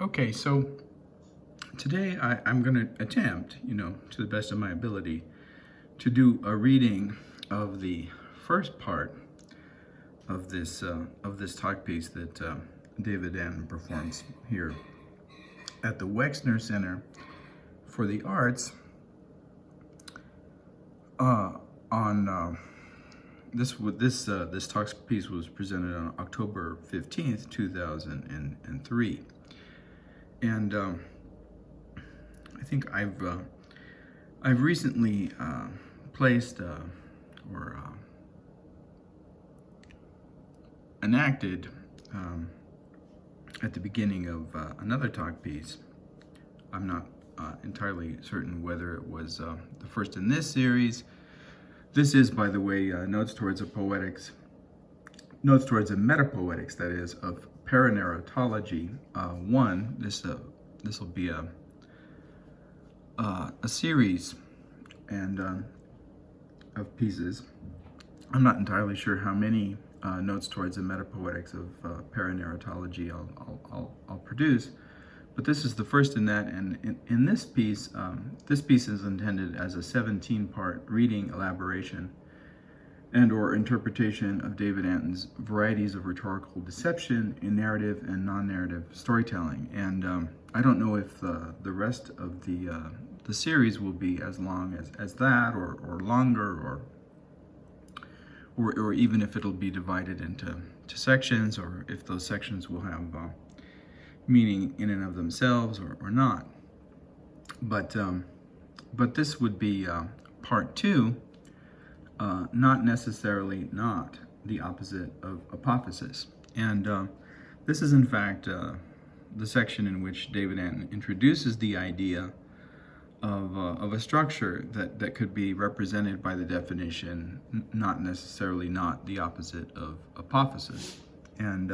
Okay, so today I'm going to attempt, to the best of my ability, to do a reading of the first part of this talk piece that David Antin performs here at the Wexner Center for the Arts on this talk piece was presented on October 15th, 2003. And I think I've recently placed or enacted at the beginning of another talk piece. I'm not entirely certain whether it was the first in this series. This is, by the way, Notes Towards a Metapoetics, that is, of Paranarratology 1. This will be a series and of pieces. I'm not entirely sure how many Notes Towards a Metapoetics of Paranarratology I'll produce, but this is the first in that. And in this piece is intended as a 17-part reading, elaboration, and or interpretation of David Antin's Varieties of Rhetorical Deception in Narrative and Non-Narrative Storytelling. And I don't know if the rest of the series will be as long as that, or longer, or even if it'll be divided into sections, or if those sections will have meaning in and of themselves or not. But this would be part 2. Not necessarily not the opposite of apophasis. And this is in fact the section in which David Antin introduces the idea of a structure that could be represented by the definition not necessarily not the opposite of apophasis. And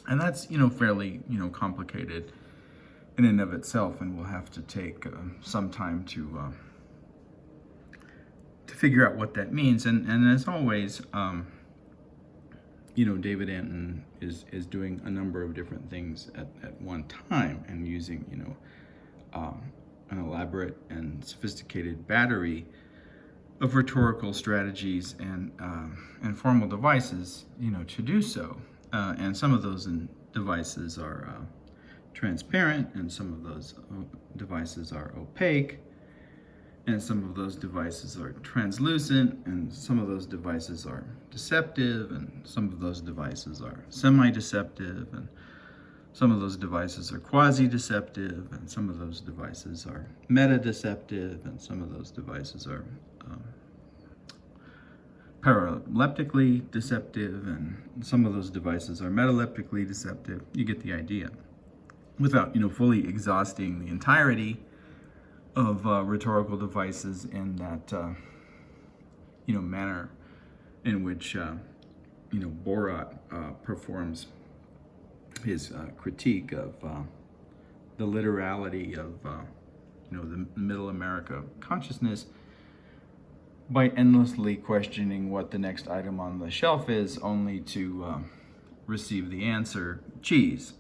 that's fairly complicated in and of itself, and we'll have to take some time to figure out what that means. And as always, David Antin is doing a number of different things at one time, and using an elaborate and sophisticated battery of rhetorical strategies and formal devices to do so. And some of those devices are transparent, and some of those devices are opaque, and some of those devices are translucent, and some of those devices are deceptive, and some of those devices are semi-deceptive, and some of those devices are quasi-deceptive, and some of those devices are meta-deceptive, and some of those devices are paraleptically deceptive, and some of those devices are metaleptically deceptive. You get the idea. Without fully exhausting the entirety of rhetorical devices in that manner in which Borat performs his critique of the literality of the Middle America consciousness by endlessly questioning what the next item on the shelf is, only to receive the answer, cheese.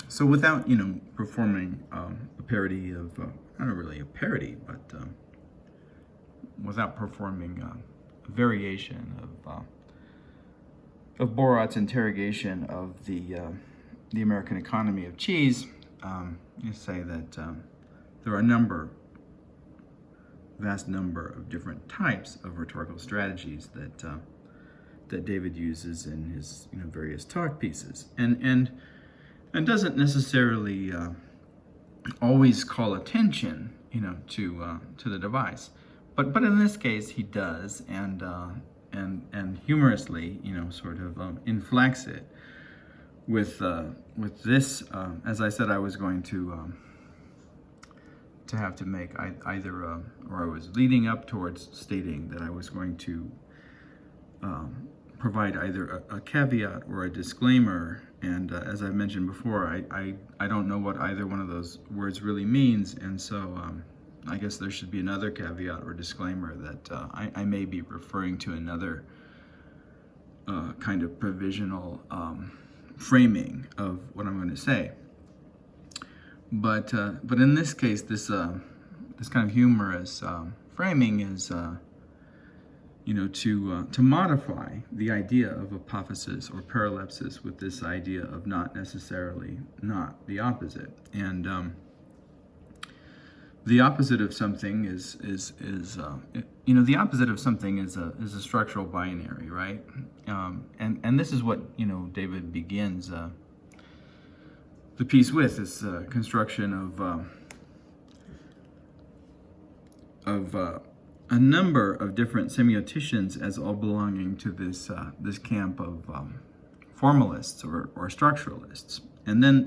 So without performing a parody of not really a parody, but without performing a variation of Borat's interrogation of the American economy of cheese, you say that there are a vast number of different types of rhetorical strategies that David uses in his various talk pieces, and doesn't necessarily always call attention to the device, but in this case he does, and humorously sort of inflects it with this. As I said, I was going to have to make either or I was leading up towards stating that I was going to provide either a caveat or a disclaimer. And as I mentioned before, I don't know what either one of those words really means, and so I guess there should be another caveat or disclaimer that I may be referring to another kind of provisional framing of what I'm going to say. But in this case, this kind of humorous framing is to modify the idea of apophasis or paralepsis with this idea of not necessarily not the opposite. And the opposite of something is the opposite of something is a structural binary, right? And this is what David begins the piece with, this construction of a number of different semioticians as all belonging to this camp of formalists or structuralists, and then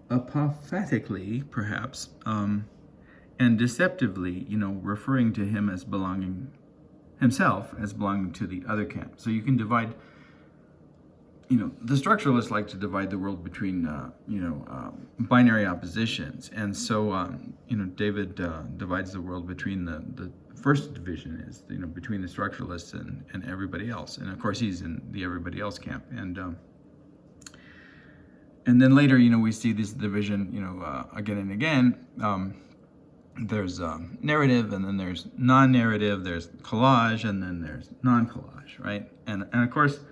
apophatically, perhaps, and deceptively, referring to him as belonging to the other camp. So you can divide. The structuralists like to divide the world between, binary oppositions. And so, David divides the world between the first division is, between the structuralists and everybody else. And of course, he's in the everybody else camp. And then later, we see this division, again and again. There's narrative, and then there's non-narrative, there's collage, and then there's non-collage, right? And of course,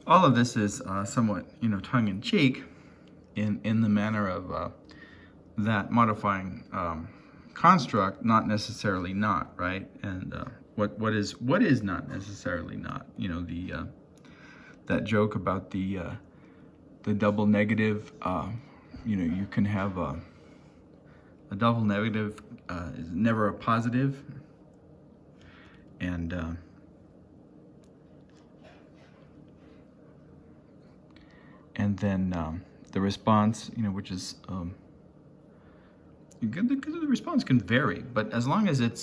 all of this is somewhat, tongue-in-cheek in the manner of that modifying construct, not necessarily not, right? And what is not necessarily not? That joke about the double negative. You can have a double negative is never a positive, and then the response, which is because the response can vary, but as long as it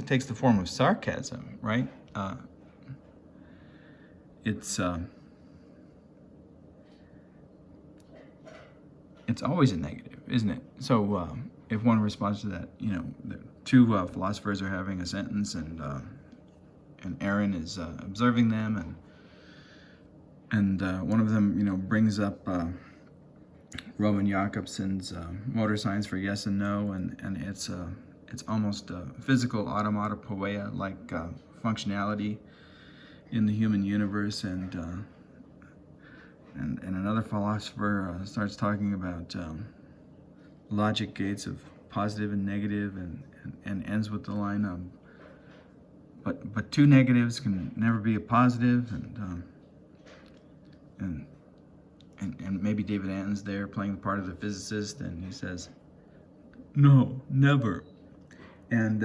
takes the form of sarcasm, right? It's always a negative, isn't it? So if one responds to that, the two philosophers are having a sentence, and Aaron is observing them, and one of them, brings up Roman Jakobson's motor signs for yes and no, and it's almost a physical automatopoeia like functionality in the human universe, and another philosopher starts talking about logic gates of positive and negative, and ends with the line, but two negatives can never be a positive, and maybe David Antin's there playing the part of the physicist, and he says, no, never. And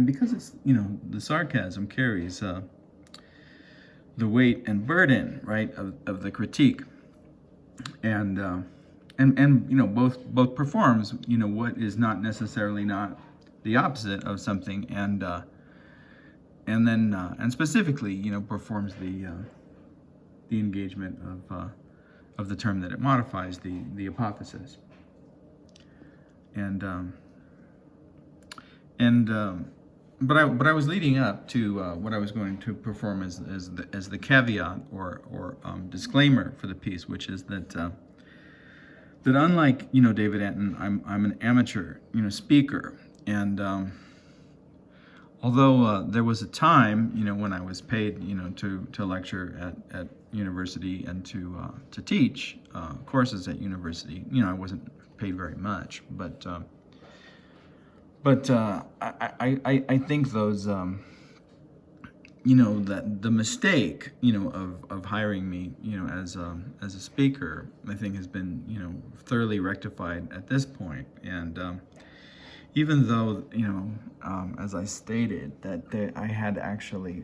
because it's, the sarcasm carries the weight and burden, right, of the critique, and both performs, what is not necessarily not the opposite of something, and specifically, performs the engagement of the term that it modifies, the apophasis, but I was leading up to what I was going to perform as the caveat or disclaimer for the piece, which is that unlike David Antin, I'm an amateur speaker, and although there was a time when I was paid to lecture at university and to teach courses at university, I wasn't paid very much, but I think those that the mistake of hiring me as a speaker, I think, has been thoroughly rectified at this point. And even though as I stated that I have actually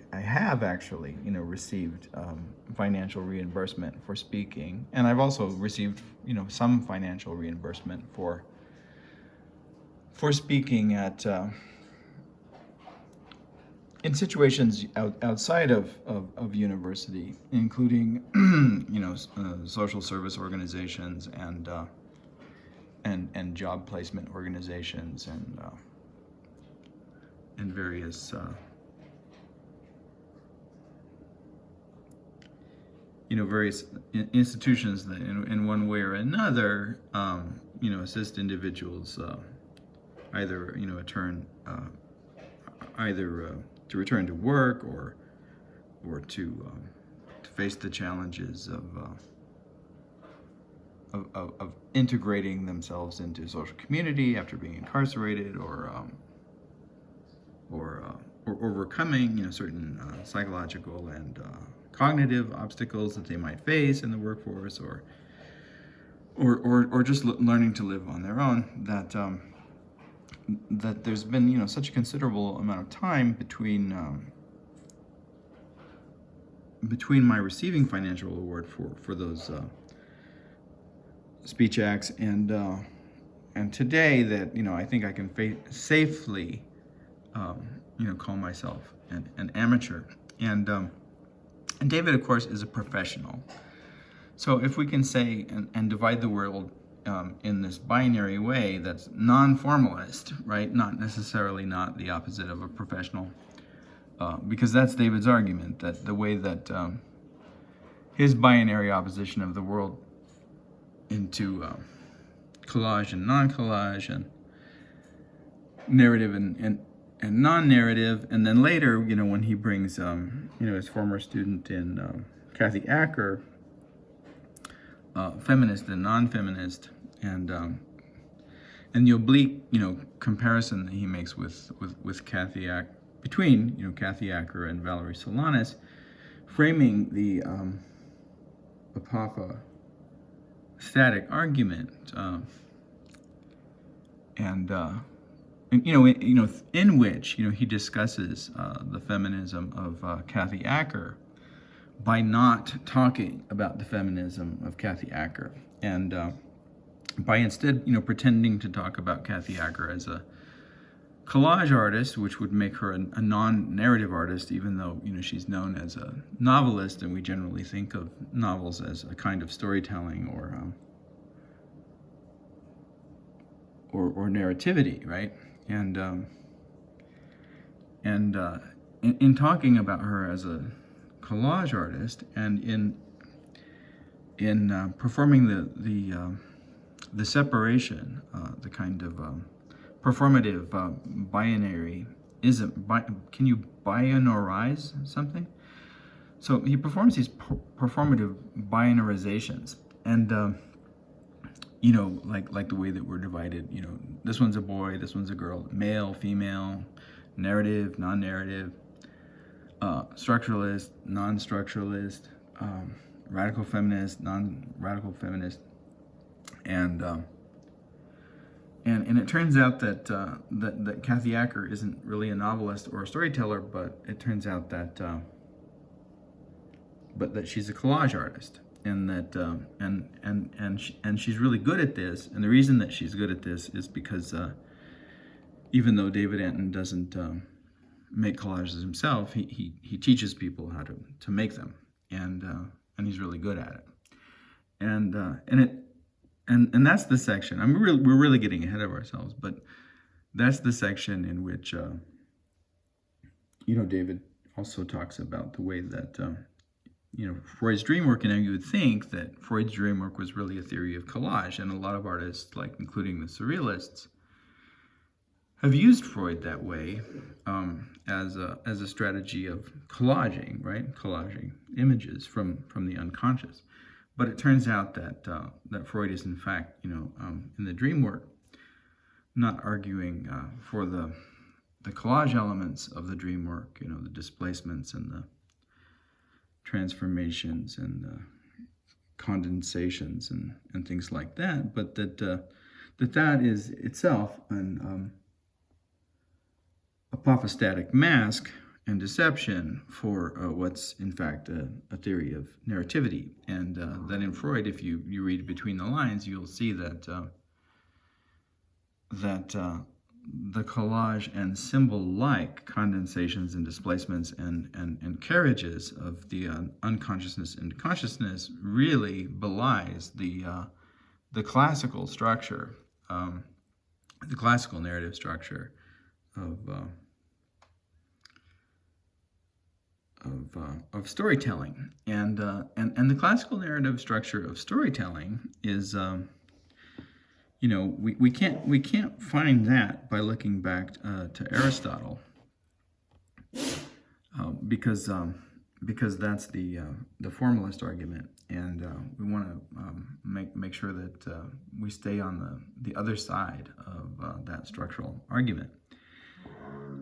received financial reimbursement for speaking, and I've also received some financial reimbursement for speaking at in situations outside of university, including social service organizations and job placement organizations and various various institutions that in one way or another, assist individuals either, to return to work or to face the challenges of integrating themselves into social community after being incarcerated, or overcoming certain psychological and cognitive obstacles that they might face in the workforce, or just learning to live on their own. That there's been such a considerable amount of time between my receiving financial award for those speech acts and today that I think I can safely call myself an amateur. And David, of course, is a professional. So if we can say and divide the world in this binary way that's non-formalist, right? Not necessarily not the opposite of a professional, because that's David's argument, that the way that his binary opposition of the world into collage and non-collage, and narrative and non-narrative, and then later, when he brings his former student in Kathy Acker, feminist and non-feminist, and the oblique comparison that he makes with Kathy Acker, between Kathy Acker and Valerie Solanas, framing the apophastatic argument, in which he discusses the feminism of Kathy Acker by not talking about the feminism of Kathy Acker, and by instead pretending to talk about Kathy Acker as a collage artist, which would make her a non-narrative artist, even though she's known as a novelist, and we generally think of novels as a kind of storytelling or narrativity, right? And in talking about her as a collage artist, and in performing the separation, the kind of performative binaryism. Can you binarize something? So he performs these performative binarizations, and like the way that we're divided. This one's a boy, this one's a girl, male, female, narrative, non-narrative, structuralist, non-structuralist, radical feminist, non-radical feminist, and it turns out that Kathy Acker isn't really a novelist or a storyteller, but it turns out that she's a collage artist, and that and she's really good at this. And the reason that she's good at this is because even though David Antin doesn't make collages himself, he teaches people how to make them, and he's really good at it. And that's the section. We're really getting ahead of ourselves, but that's the section in which David also talks about the way that Freud's dream work, and you would think that Freud's dream work was really a theory of collage, and a lot of artists, including the surrealists, have used Freud that way as a strategy of collaging, right? Collaging images from the unconscious. But it turns out that Freud is, in fact, in the dream work, not arguing for the collage elements of the dream work, the displacements and the transformations and the condensations and things like that, but that is itself an apophastatic mask and deception for what's in fact a theory of narrativity. And then in Freud, if you read between the lines, you'll see that the collage and symbol-like condensations and displacements and carriages of the unconsciousness into consciousness really belies the classical structure, the classical narrative structure of storytelling, and the classical narrative structure of storytelling is, we can't find that by looking back to Aristotle, because that's the formalist argument, and we want to make sure that we stay on the other side of that structural argument.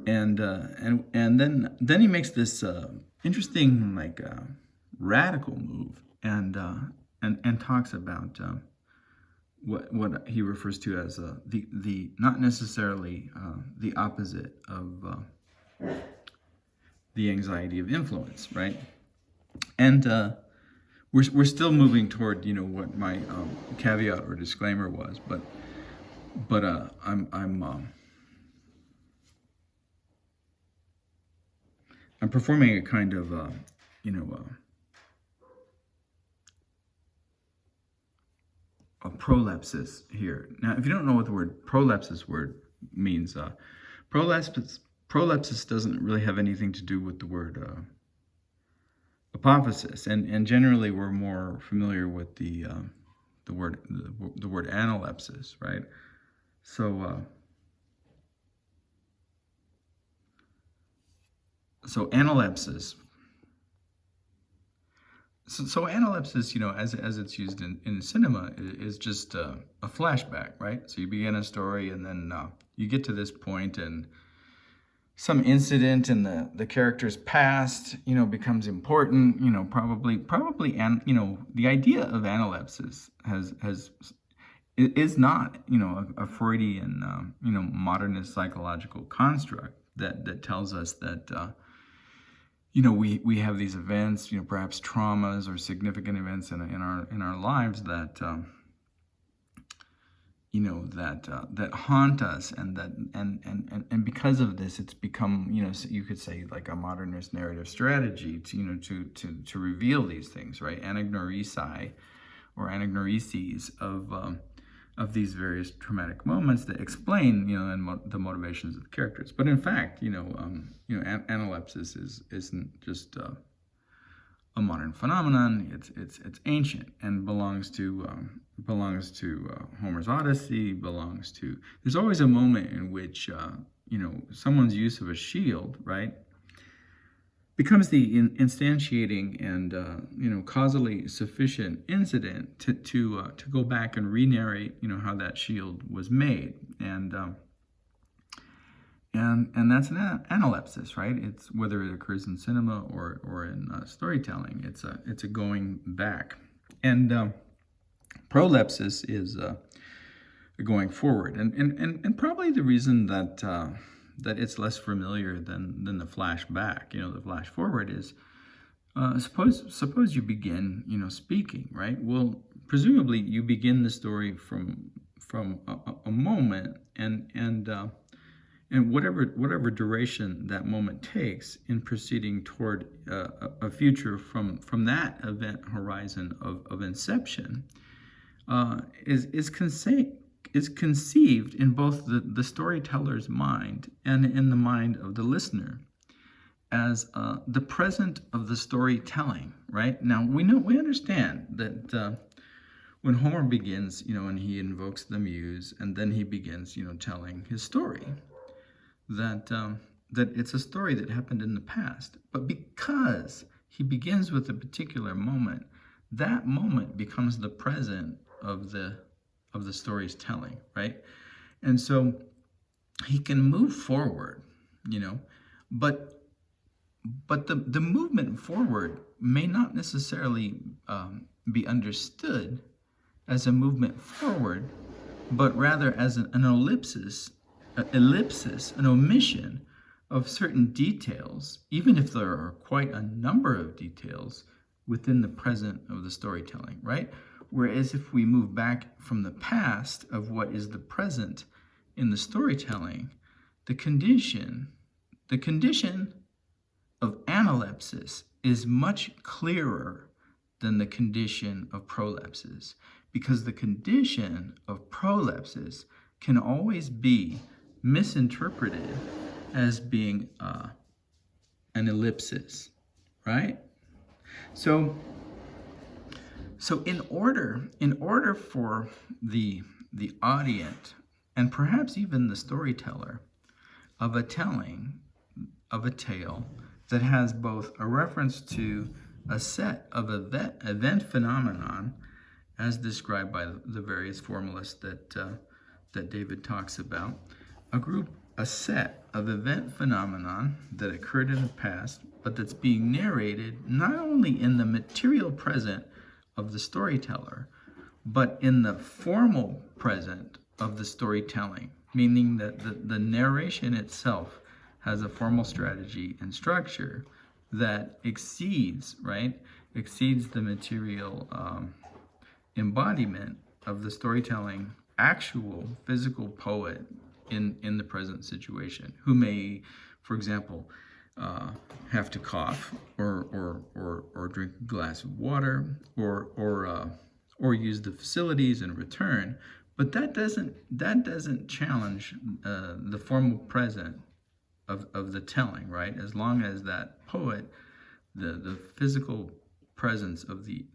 And then he makes this interesting radical move, and talks about what he refers to as the not necessarily the opposite of the anxiety of influence, right? And we're still moving toward what my caveat or disclaimer was, but I'm performing a kind of a prolepsis here. Now, if you don't know what the word prolepsis word means, prolepsis doesn't really have anything to do with the word apophasis, and generally we're more familiar with the word analepsis, right? So analepsis. So analepsis, as it's used in cinema, is just a flashback, right? So you begin a story, and then you get to this point, and some incident in the character's past, becomes important, probably, and the idea of analepsis is not, a Freudian, modernist psychological construct that tells us that. We have these events, perhaps traumas or significant events in our lives that that haunt us, and because of this, it's become, you could say, like a modernist narrative strategy to reveal these things, right? Anagnorici or anagnoreses of these various traumatic moments that explain, the motivations of the characters. But in fact, analepsis isn't just a modern phenomenon. It's ancient and belongs to Homer's Odyssey. There's always a moment in which someone's use of a shield, right, becomes the instantiating and causally sufficient incident to go back and re-narrate how that shield was made, and that's an analepsis, right? It's whether it occurs in cinema or in storytelling. It's a going back, and prolepsis is going forward, and probably the reason that it's less familiar than the flashback. The flash forward is suppose you begin speaking, right? Well, presumably you begin the story from a moment, and whatever duration that moment takes in proceeding toward a future from that event horizon of inception is conceived in both the storyteller's mind and in the mind of the listener as the present of the storytelling, right? Now, we understand that when Homer begins, and he invokes the muse, and then he begins, telling his story, that it's a story that happened in the past. But because he begins with a particular moment, that moment becomes the present of the story's telling, right? And so he can move forward, but the movement forward may not necessarily be understood as a movement forward, but rather as an ellipsis, an omission of certain details, even if there are quite a number of details within the present of the storytelling, right? Whereas if we move back from the past of what is the present in the storytelling, the condition of analepsis is much clearer than the condition of prolepsis, because the condition of prolepsis can always be misinterpreted as being an ellipsis, right? So in order for the audience, and perhaps even the storyteller of a telling of a tale that has both a reference to a set of event phenomenon as described by the various formalists that David talks about, a set of event phenomenon that occurred in the past, but that's being narrated not only in the material present of the storyteller, but in the formal present of the storytelling, meaning that the narration itself has a formal strategy and structure that exceeds the material embodiment of the storytelling actual physical poet in the present situation, who may, for example, have to cough or drink a glass of water or use the facilities and return, but that doesn't challenge the formal present of the telling, right? As long as that poet, the physical presence of the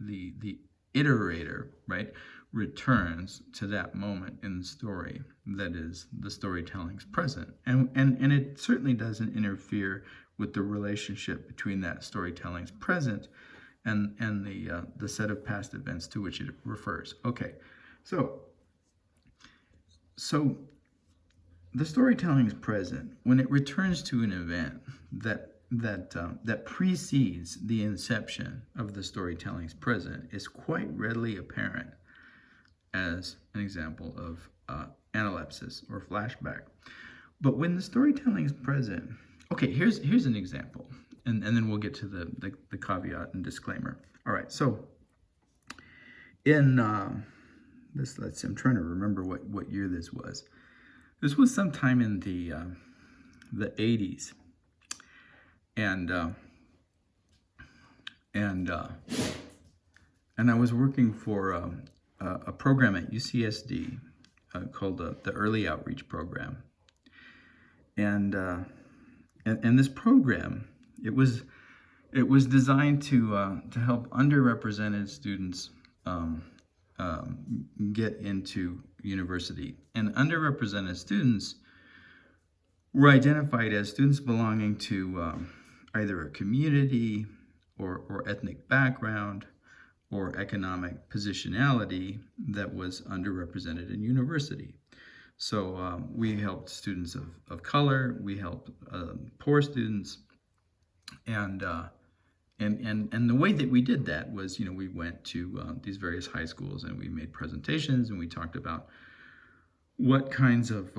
iterator, right, returns to that moment in the story that is the storytelling's present, and it certainly doesn't interfere with the relationship between that storytelling's present and the set of past events to which it refers. Okay, so the storytelling's present when it returns to an event that precedes the inception of the storytelling's present is quite readily apparent as an example of analepsis or flashback. But when the storytelling is present, okay, here's an example, and then we'll get to the caveat and disclaimer. All right, so in let's see, I'm trying to remember what year this was. This was sometime in the 80s, and I was working for a program at UCSD called the Early Outreach Program, and this program, it was designed to help underrepresented students get into university, and underrepresented students were identified as students belonging to either a community or ethnic background or economic positionality that was underrepresented in university. So we helped students of color, we helped poor students, and the way that we did that was, we went to these various high schools and we made presentations and we talked about what kinds of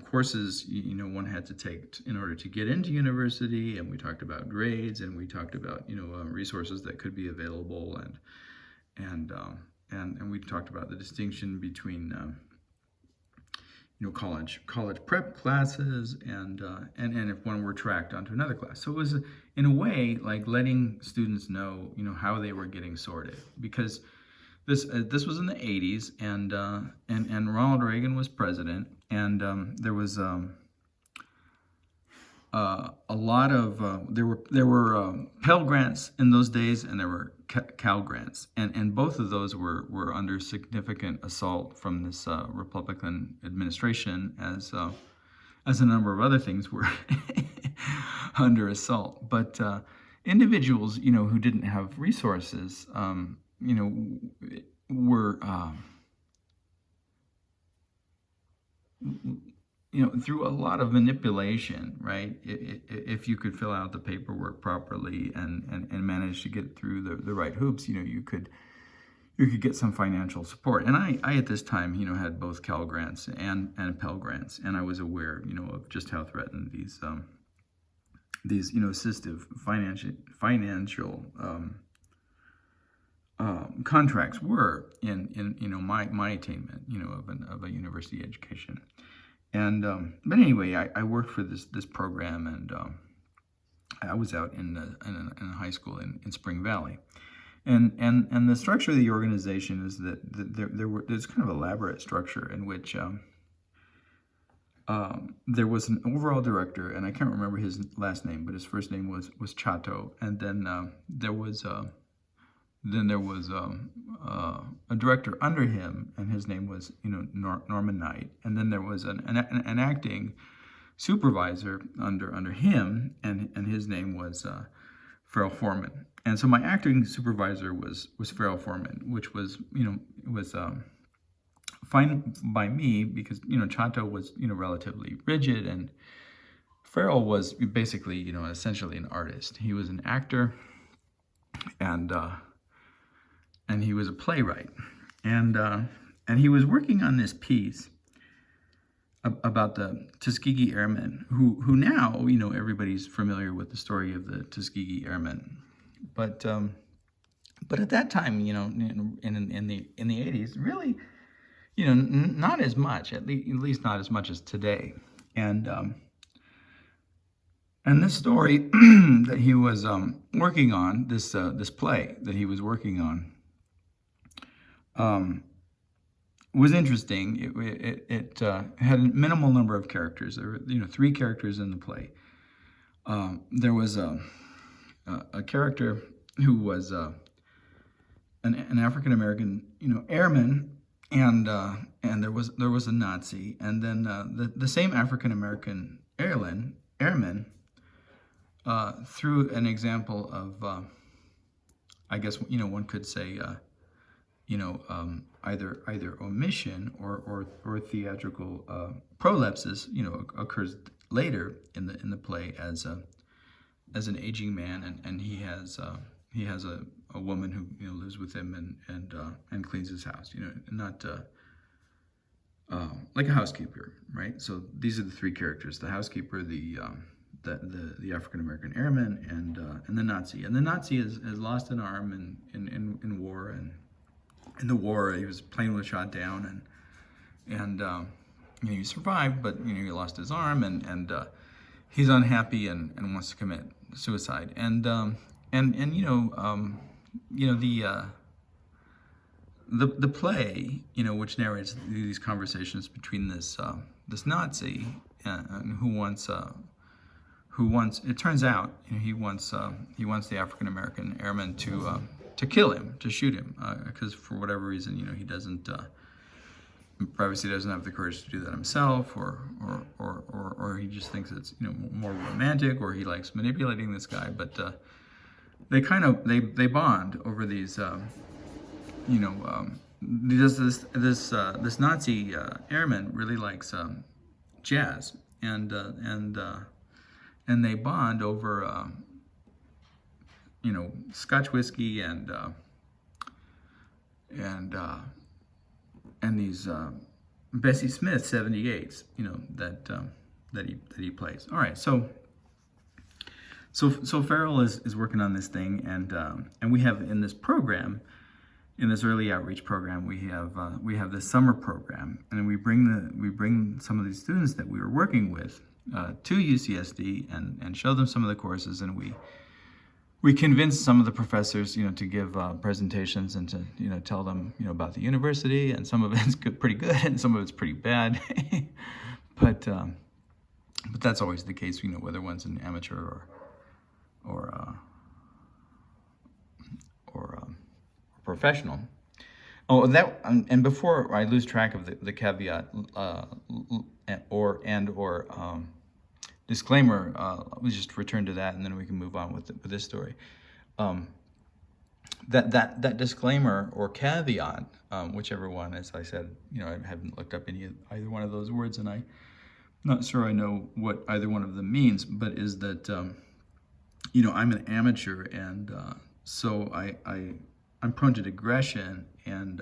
courses one had to take in order to get into university, and we talked about grades, and we talked about resources that could be available, and we talked about the distinction between college prep classes and if one were tracked onto another class. So it was in a way like letting students know how they were getting sorted, because this was in the 80s, and Ronald Reagan was president, and there was a lot of there were Pell Grants in those days, and there were Cal Grants, and both of those were under significant assault from this Republican administration, as a number of other things were under assault. But individuals who didn't have resources were through a lot of manipulation, right? If you could fill out the paperwork properly and manage to get through the right hoops, you could get some financial support. And I at this time, had both Cal Grants and Pell Grants, and I was aware, of just how threatened these assistive financial contracts were in my attainment, of a university education. And but anyway, I worked for this program, and I was out in a high school in Spring Valley, and the structure of the organization is that there's kind of elaborate structure in which there was an overall director, and I can't remember his last name, but his first name was Chato, and then there was a director under him, and his name was Norman Knight, and then there was an acting supervisor under him, and his name was Farrell Foreman. And so my acting supervisor was Farrell Foreman, which was fine by me because Chato was relatively rigid, and Farrell was basically essentially an artist. He was an actor, and he was a playwright, and he was working on this piece about the Tuskegee Airmen, who now everybody's familiar with the story of the Tuskegee Airmen, but at that time in the 80s, really not as much, at least not as much as today, and this story that he was working on, this play that he was working on, was interesting. It had a minimal number of characters. There were 3 characters in the play. There was a character who was an African American airman, and there was a Nazi, and then the same African American airman through an example of I guess one could say either omission or theatrical prolepsis occurs later in the play as an aging man, and he has a woman who lives with him and cleans his house, not like a housekeeper, right? So these are the 3 characters: the housekeeper, the African American airman, and the Nazi. And the Nazi has lost an arm in war, and in the war his plane was shot down, and he survived, but he lost his arm, and he's unhappy and wants to commit suicide, and the play, which narrates these conversations between this Nazi who wants. It turns out, he wants the African American airman to kill him, to shoot him, because for whatever reason, he doesn't. Privacy doesn't have the courage to do that himself, or he just thinks it's more romantic, or he likes manipulating this guy. But they bond over these. This Nazi airman really likes jazz, and they bond over Scotch whiskey and these Bessie Smith 78s, that he plays. All right, so Farrell is working on this thing, and we have in this program, in this early outreach program, we have this summer program, and we bring some of these students that we were working with to UCSD and show them some of the courses, and we convinced some of the professors, to give presentations and to, tell them, about the university, and some of it's pretty good and some of it's pretty bad, but that's always the case, whether one's an amateur or professional. Oh, and before I lose track of the caveat or disclaimer, let's just return to that, and then we can move on with this story. That disclaimer or caveat, whichever one, as I said, I haven't looked up either one of those words, and I'm not sure I know what either one of them means, but is that I'm an amateur, and so I'm prone to digression, and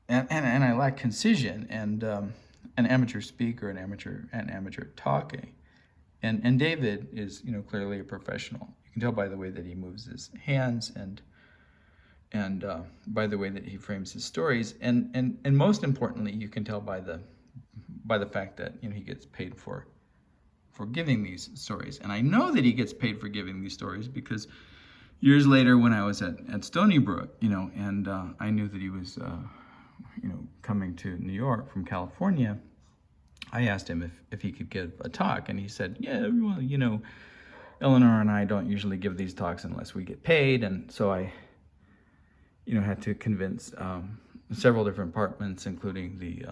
I lack concision, and an amateur speaker, an amateur talking, and David is clearly a professional. You can tell by the way that he moves his hands, and by the way that he frames his stories, and most importantly, you can tell by the fact that he gets paid for giving these stories. And I know that he gets paid for giving these stories because years later, when I was at Stony Brook, and I knew that he was coming to New York from California, I asked him if he could give a talk, and he said, yeah, well, Eleanor and I don't usually give these talks unless we get paid. And so I, had to convince several different departments, including the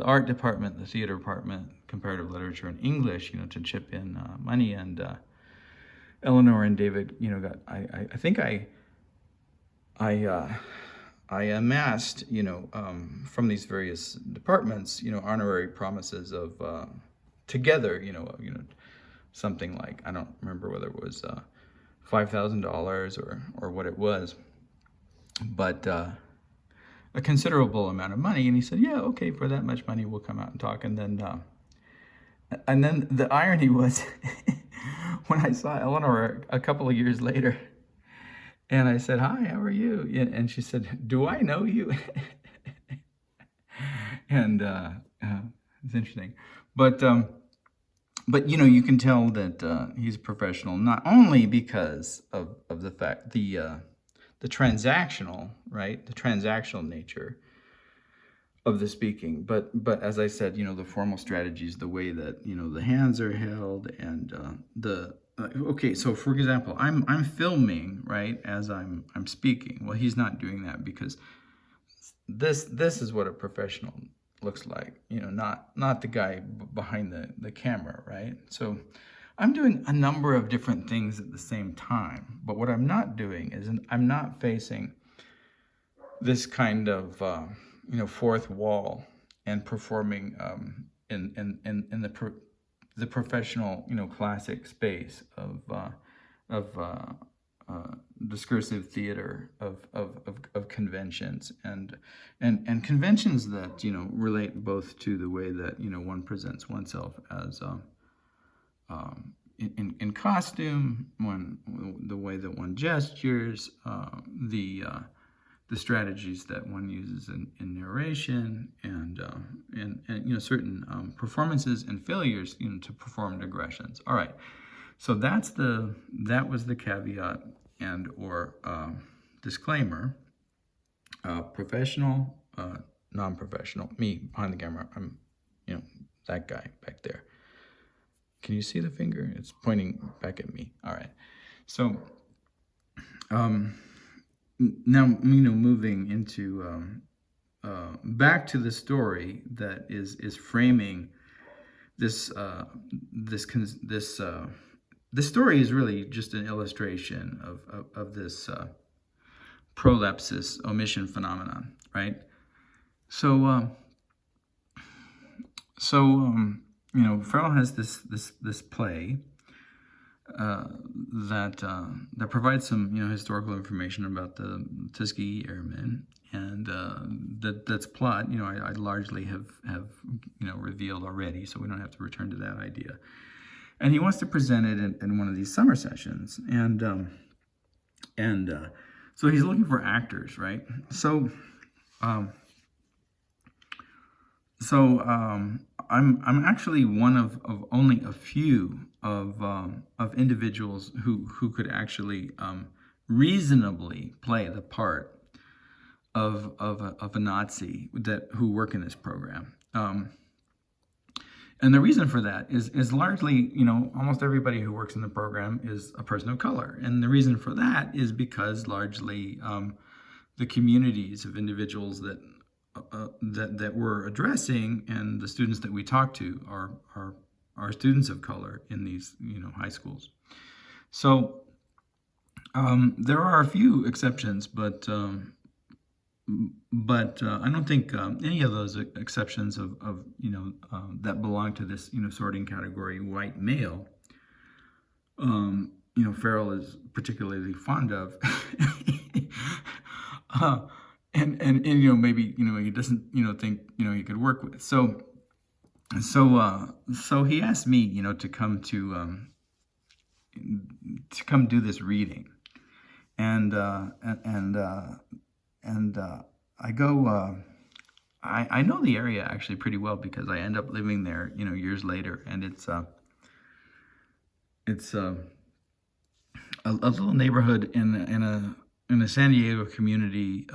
art department, the theater department, comparative literature, and English, to chip in money. And Eleanor and David, got. I think I amassed, from these various departments, honorary promises of together, something like, I don't remember whether it was $5,000 or what it was, but a considerable amount of money. And he said, yeah, okay, for that much money, we'll come out and talk. And then the irony was when I saw Eleanor a couple of years later, and I said, hi, how are you? And she said, do I know you? And it's interesting. But you can tell that he's a professional, not only because of the fact, the transactional, right? The transactional nature of the speaking, but as I said, the formal strategies, the way that, the hands are held, and okay, so for example, I'm filming, right, as I'm speaking. Well, he's not doing that, because this is what a professional looks like, not the guy behind the camera, right? So I'm doing a number of different things at the same time, but what I'm not doing is I'm not facing this kind of fourth wall and performing in the professional, classic space of discursive theater, of conventions, and conventions that relate both to the way that one presents oneself as in costume, the way that one gestures, the strategies that one uses in narration, and certain performances and failures to perform digressions. All right, so that was the caveat and or disclaimer. Professional, non-professional. Me behind the camera, I'm that guy back there. Can you see the finger? It's pointing back at me. All right, so now, moving into back to the story that is framing this this story is really just an illustration of this prolepsis omission phenomenon, right? So Farrell has this play that provides some historical information about the Tuskegee Airmen, and that's plot I largely have revealed already, so we don't have to return to that idea. And he wants to present it in one of these summer sessions, and so he's looking for actors, right? So I'm actually one of only a few of individuals who could actually reasonably play the part of a Nazi who work in this program. And the reason for that is largely, almost everybody who works in the program is a person of color. And the reason for that is because largely the communities of individuals that we're addressing and the students that we talk to are students of color in these high schools. So there are a few exceptions, but I don't think any of those exceptions of that belong to this sorting category white male Farrell is particularly fond of. And maybe he doesn't think he could work with. So he asked me to come do this reading, and I go. I know the area actually pretty well because I end up living there years later, and it's a little neighborhood in in a San Diego community,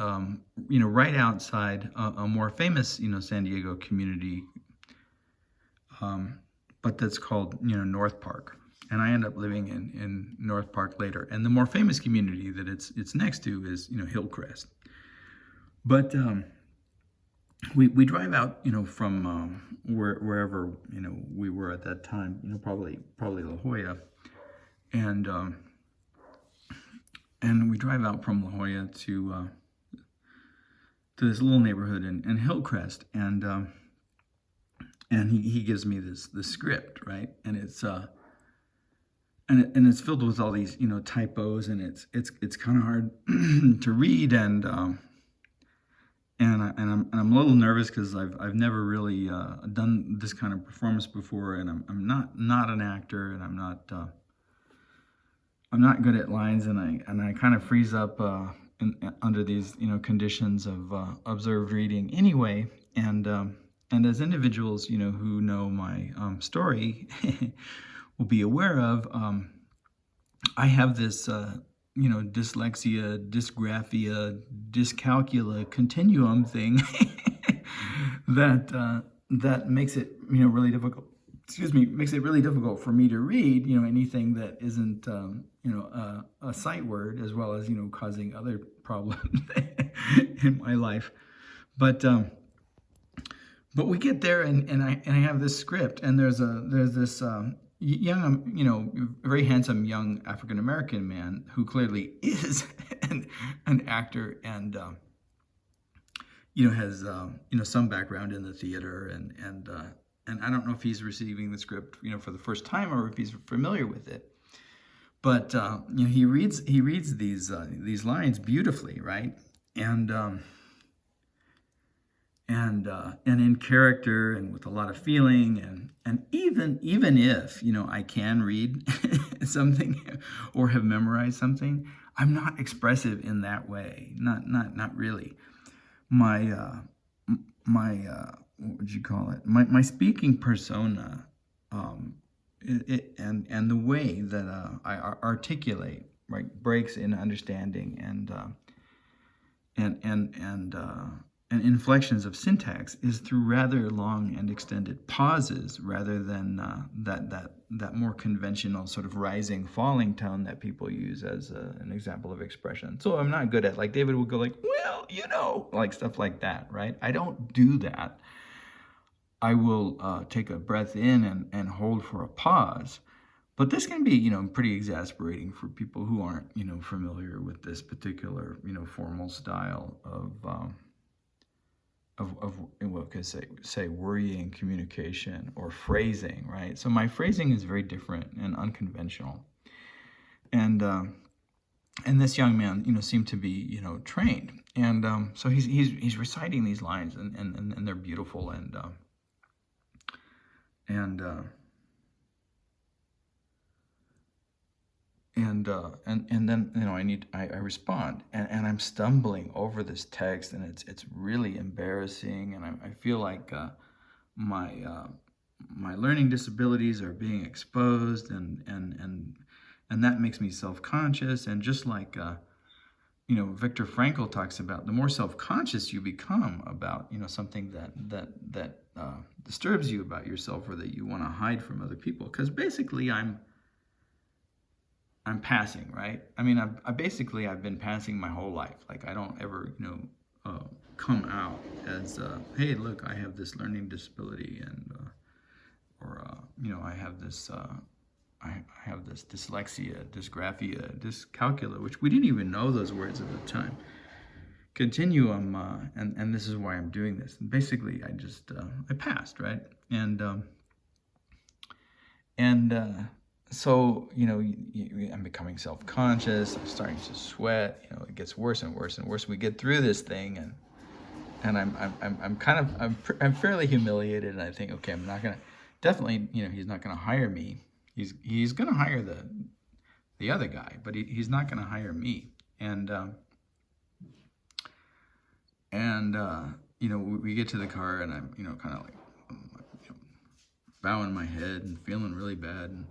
right outside a more famous, San Diego community, but that's called, North Park. And I end up living in North Park later. And the more famous community that it's next to is, Hillcrest. But we drive out, from wherever, we were at that time, probably La Jolla. And we drive out from La Jolla to this little neighborhood in Hillcrest, and he gives me this script, right? And it's and it's filled with all these typos, and it's kind of hard to read, and I'm a little nervous because I've never really done this kind of performance before, and I'm not an actor, and I'm not good at lines, and I kind of freeze up under these conditions of observed reading anyway, and as individuals who know my story will be aware of, I have this dyslexia, dysgraphia, dyscalculia continuum thing that makes it really difficult. Makes it really difficult for me to read anything that isn't a sight word, as well as causing other problems in my life. But we get there, and I have this script, and there's this young, very handsome young African American man who clearly is an actor, and has some background in the theater, and I don't know if he's receiving the script for the first time or if he's familiar with it. But he reads these lines beautifully, right? And in character and with a lot of feeling, and even if I can read something or have memorized something, I'm not expressive in that way. Not really. My what would you call it? My speaking persona, and the way that I articulate, right, breaks in understanding and inflections of syntax is through rather long and extended pauses, rather than that more conventional sort of rising, falling tone that people use as an example of expression. So I'm not good at, like, David would go like, well, like stuff like that, right? I don't do that. I will take a breath in and hold for a pause. But this can be, pretty exasperating for people who aren't, familiar with this particular, formal style of what could say worrying communication or phrasing, right? So my phrasing is very different and unconventional, and this young man, seemed to be, trained, and so he's reciting these lines, and they're beautiful, and then I respond, and I'm stumbling over this text, and it's really embarrassing, and I feel like my learning disabilities are being exposed, and that makes me self-conscious, and just like Viktor Frankl talks about, the more self-conscious you become about something that disturbs you about yourself, or that you want to hide from other people, because basically I'm passing, right? I mean, I've been passing my whole life. Like, I don't ever, come out as, hey, look, I have this learning disability, and I have this dyslexia, dysgraphia, dyscalculia, which we didn't even know those words at the time. Continuum, and this is why I'm doing this. And basically, I passed, right? So, I'm becoming self-conscious. I'm starting to sweat. It gets worse and worse and worse. We get through this thing, and I'm fairly humiliated. And I think, okay, I'm not gonna, definitely, he's not gonna hire me. He's gonna hire the other guy, but he's not gonna hire me. And we get to the car, and I'm, kind of like, bowing my head and feeling really bad.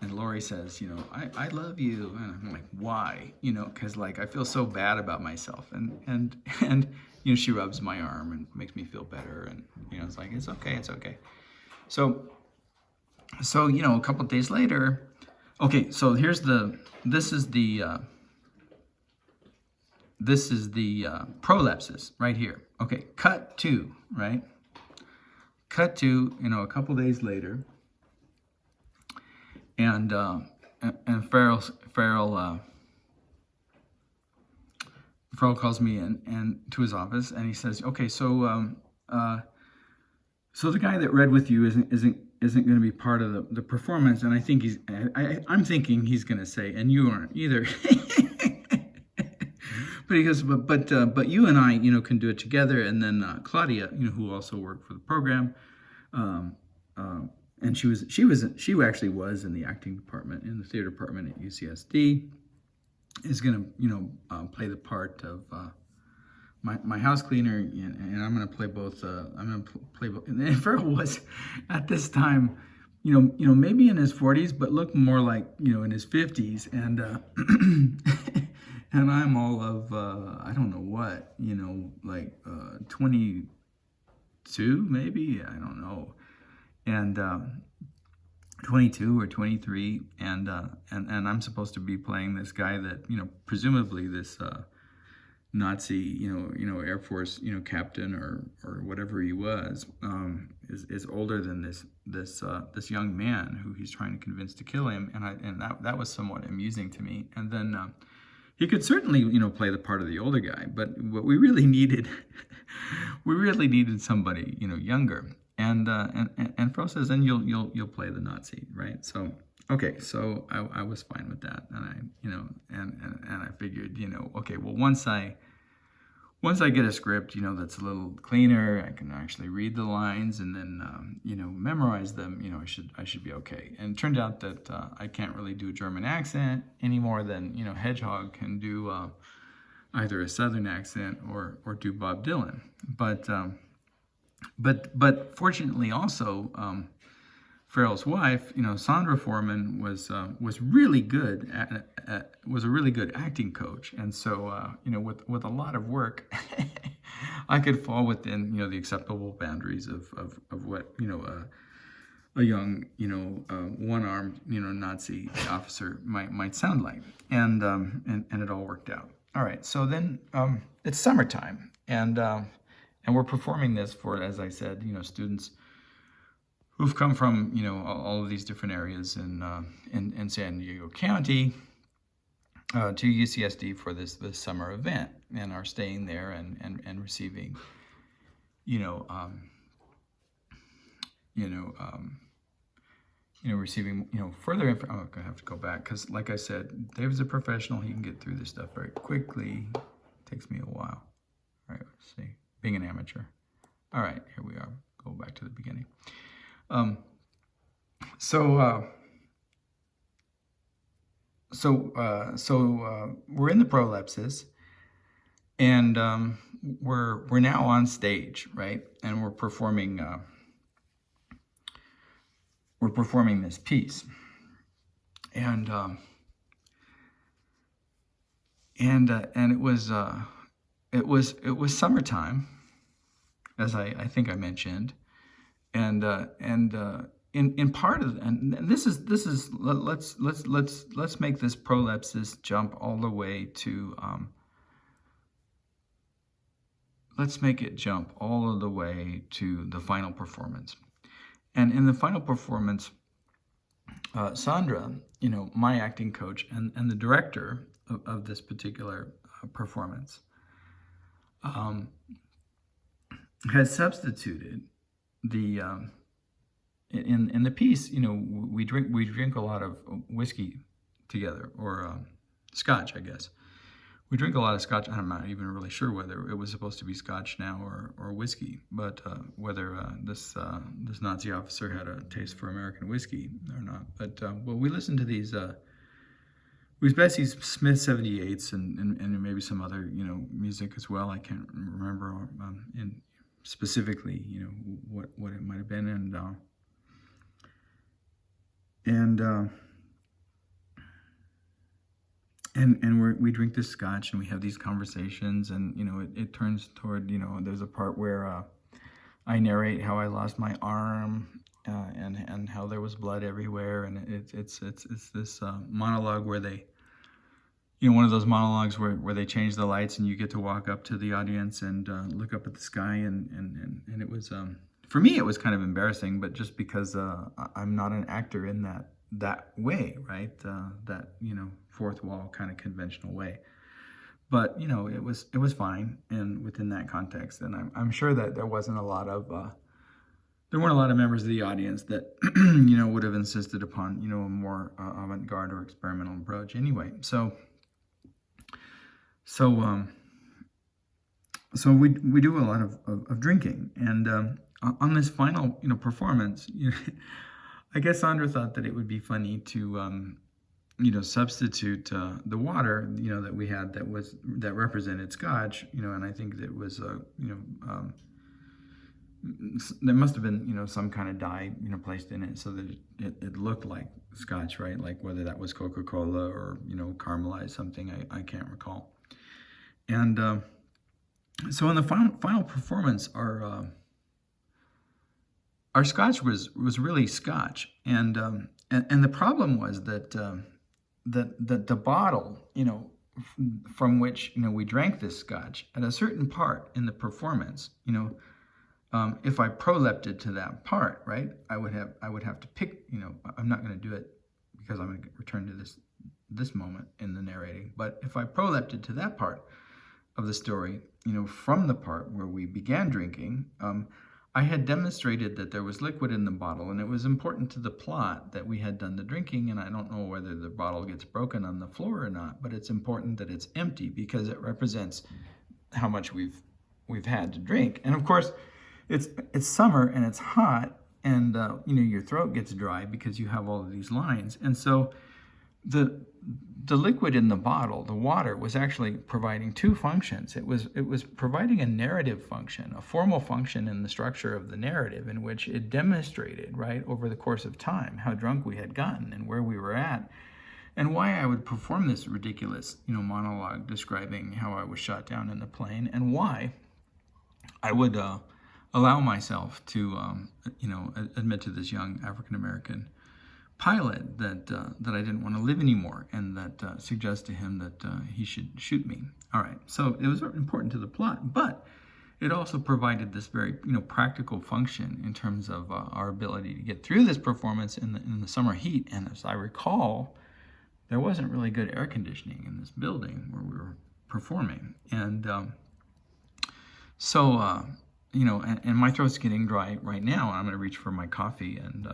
and Lori says, you know, I love you, and I'm like, why? You know, because like I feel so bad about myself, and you know, she rubs my arm and makes me feel better, and you know, it's like it's okay, it's okay. So you know, a couple of days later, okay, so here's this is the prolepsis right here. Okay, cut to, right? Cut to, you know, a couple days later, and Farrell calls me in and to his office, and he says, okay, so the guy that read with you isn't going to be part of the performance, and I think I'm thinking he's going to say, and you aren't either. But he goes, but you and I, you know, can do it together, and then Claudia, you know, who also worked for the program, and she actually was in the acting department, in the theater department at UCSD, is going to, you know, play the part of my house cleaner, and I'm going to play both. I'm going to play both. And Farrell was at this time, you know, maybe in his 40s, but looked more like, you know, in his 50s, and and I'm all of I don't know what, you know, like 22 maybe, I don't know, and 22 or 23, and I'm supposed to be playing this guy that, you know, presumably this Nazi, you know, Air Force, you know, captain or whatever he was, is older than this young man who he's trying to convince to kill him, and that was somewhat amusing to me. And then he could certainly, you know, play the part of the older guy, but what we really needed, somebody, you know, younger. And Farrell says, and you'll play the Nazi, right? So okay, so I was fine with that, and I, you know, and I figured, you know, okay, well, once I get a script, you know, that's a little cleaner, I can actually read the lines and then, you know, memorize them, you know, I should be okay. And it turned out that I can't really do a German accent any more than, you know, Hedgehog can do either a Southern accent or do Bob Dylan. But fortunately also, Farrell's wife, you know, Sandra Foreman, was really good was a really good acting coach, and so you know, with a lot of work, I could fall within, you know, the acceptable boundaries of what, you know, a young, you know, one-armed, you know, Nazi officer might sound like, and it all worked out. All right, so then it's summertime, and we're performing this for, as I said, you know, students who've come from, you know, all of these different areas in San Diego County to UCSD for this summer event, and are staying there and receiving, receiving, you know, further info. Oh, I'm gonna have to go back because, like I said, David's a professional. He can get through this stuff very quickly. It takes me a while. All right, let's see. Being an amateur. All right, here we are. Go back to the beginning. So we're in the prolepsis, and we're now on stage, right? And we're performing this piece, and it was summertime, as I think I mentioned, and in part of, and this is let's make this prolepsis jump all the way to let's make it jump all of the way to the final performance. And in the final performance, Sandra, you know, my acting coach and the director of this particular performance, has substituted the in the piece. You know, we drink a lot of whiskey together, or scotch, I guess. We drink a lot of scotch. I'm not even really sure whether it was supposed to be scotch now or whiskey, but whether this Nazi officer had a taste for American whiskey or not. But well, we listened to these Bessie Smith 78s and maybe some other, you know, music as well. I can't remember in specifically, you know, what it might have been, and and we drink this scotch and we have these conversations, and it turns toward, there's a part where I narrate how I lost my arm, and how there was blood everywhere, and it's this monologue where they, one of those monologues where they change the lights and you get to walk up to the audience and look up at the sky, and it was, for me it was kind of embarrassing, but just because I'm not an actor in that way, right? That fourth wall kind of conventional way. But it was fine, and within that context, and I'm sure that there weren't a lot of members of the audience that would have insisted upon a more avant-garde or experimental approach anyway. So we do a lot of drinking, and on this final performance, I guess Sandra thought that it would be funny to substitute the water that we had that represented scotch, and I think that was there must have been some kind of dye placed in it so that it looked like scotch, right? Like whether that was Coca-Cola or caramelized something, I can't recall. And so in the final performance, our scotch was really scotch, and the problem was that the bottle from which we drank this scotch, at a certain part in the performance, if I prolepted to that part, right, I would have to pick, I'm not going to do it because I'm going to return to this moment in the narrating, but if I prolepted to that part of the story, from the part where we began drinking, I had demonstrated that there was liquid in the bottle, and it was important to the plot that we had done the drinking, and I don't know whether the bottle gets broken on the floor or not, but it's important that it's empty because it represents how much we've had to drink. And of course, it's summer and it's hot, and your throat gets dry because you have all of these lines, and so the liquid in the bottle, the water, was actually providing two functions. It was providing a narrative function, a formal function in the structure of the narrative, in which it demonstrated, right, over the course of time, how drunk we had gotten and where we were at, and why I would perform this ridiculous monologue describing how I was shot down in the plane, and why I would allow myself to admit to this young African-American pilot that I didn't want to live anymore, and that suggest to him that he should shoot me. All right, so it was important to the plot, but it also provided this very practical function in terms of our ability to get through this performance in the summer heat. And as I recall, there wasn't really good air conditioning in this building where we were performing, and and my throat's getting dry right now, and I'm going to reach for my coffee and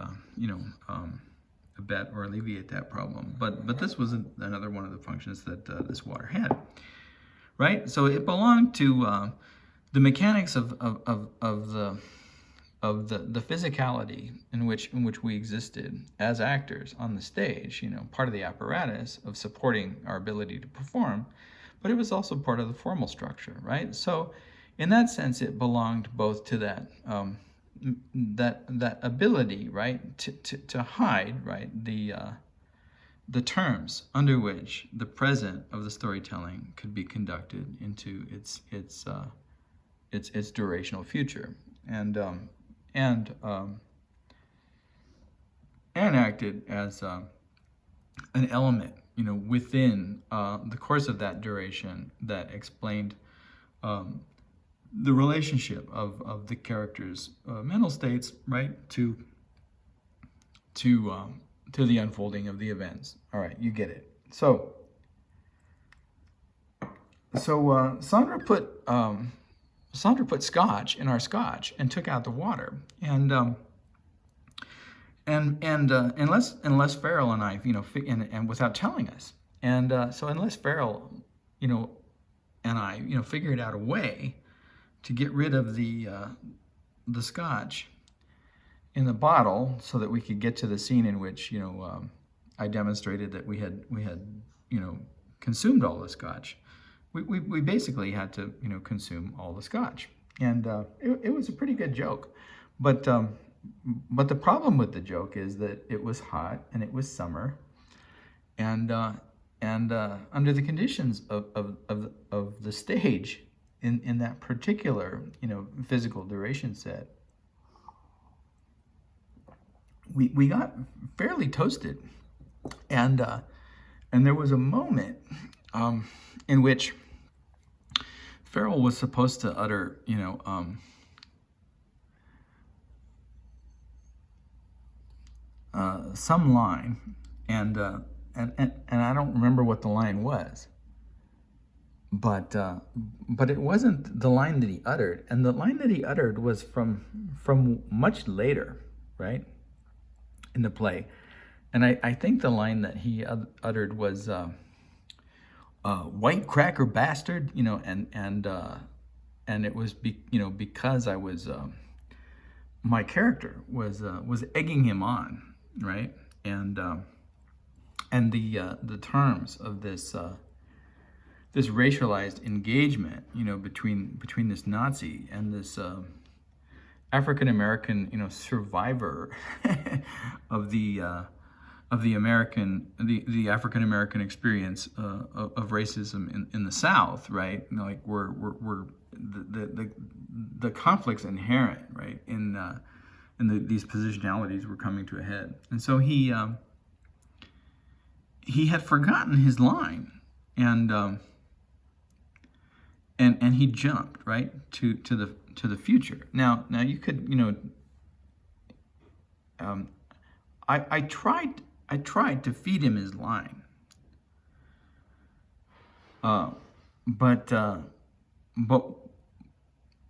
abet or alleviate that problem. But this was another one of the functions that this water had, right? So it belonged to the mechanics of the physicality in which we existed as actors on the stage. Part of the apparatus of supporting our ability to perform, but it was also part of the formal structure, right? So in that sense, it belonged both to that that ability, right, to hide, right, the terms under which the present of the storytelling could be conducted into its durational future, and acted as an element, within the course of that duration that explained the relationship of the characters' mental states, right, to the unfolding of the events. All right, you get it. So Sandra put scotch in our scotch and took out the water, and unless Farrell and I, and without telling us, and so unless Farrell, and I, figured out a way to get rid of the scotch in the bottle so that we could get to the scene in which I demonstrated that we had consumed all the scotch. We basically had to consume all the scotch, and it was a pretty good joke, but the problem with the joke is that it was hot and it was summer, and under the conditions of the stage in that particular, physical duration set, we got fairly toasted. And there was a moment in which Farrell was supposed to utter, some line, and I don't remember what the line was, but it wasn't the line that he uttered, and the line that he uttered was from much later, right, in the play, and I think the line that he uttered was "white cracker bastard," and it was because I was my character was egging him on, right, and the terms of this this racialized engagement, between this Nazi and this African American, survivor of the American, the African American experience of racism in the South, right? Like we're the conflicts inherent, right, in these positionalities were coming to a head, and so he had forgotten his line, and he jumped right to the future. Now you could, I tried to feed him his line, but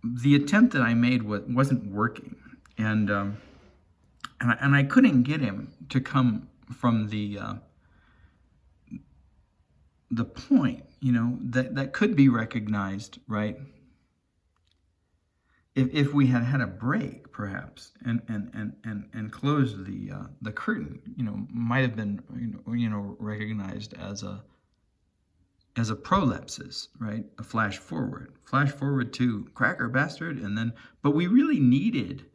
the attempt that I made wasn't working, and I couldn't get him to come from the point, that could be recognized, right? If we had a break, perhaps, and closed the curtain, might have been, recognized as a prolepsis, right? A flash forward to cracker bastard, and then, but we really needed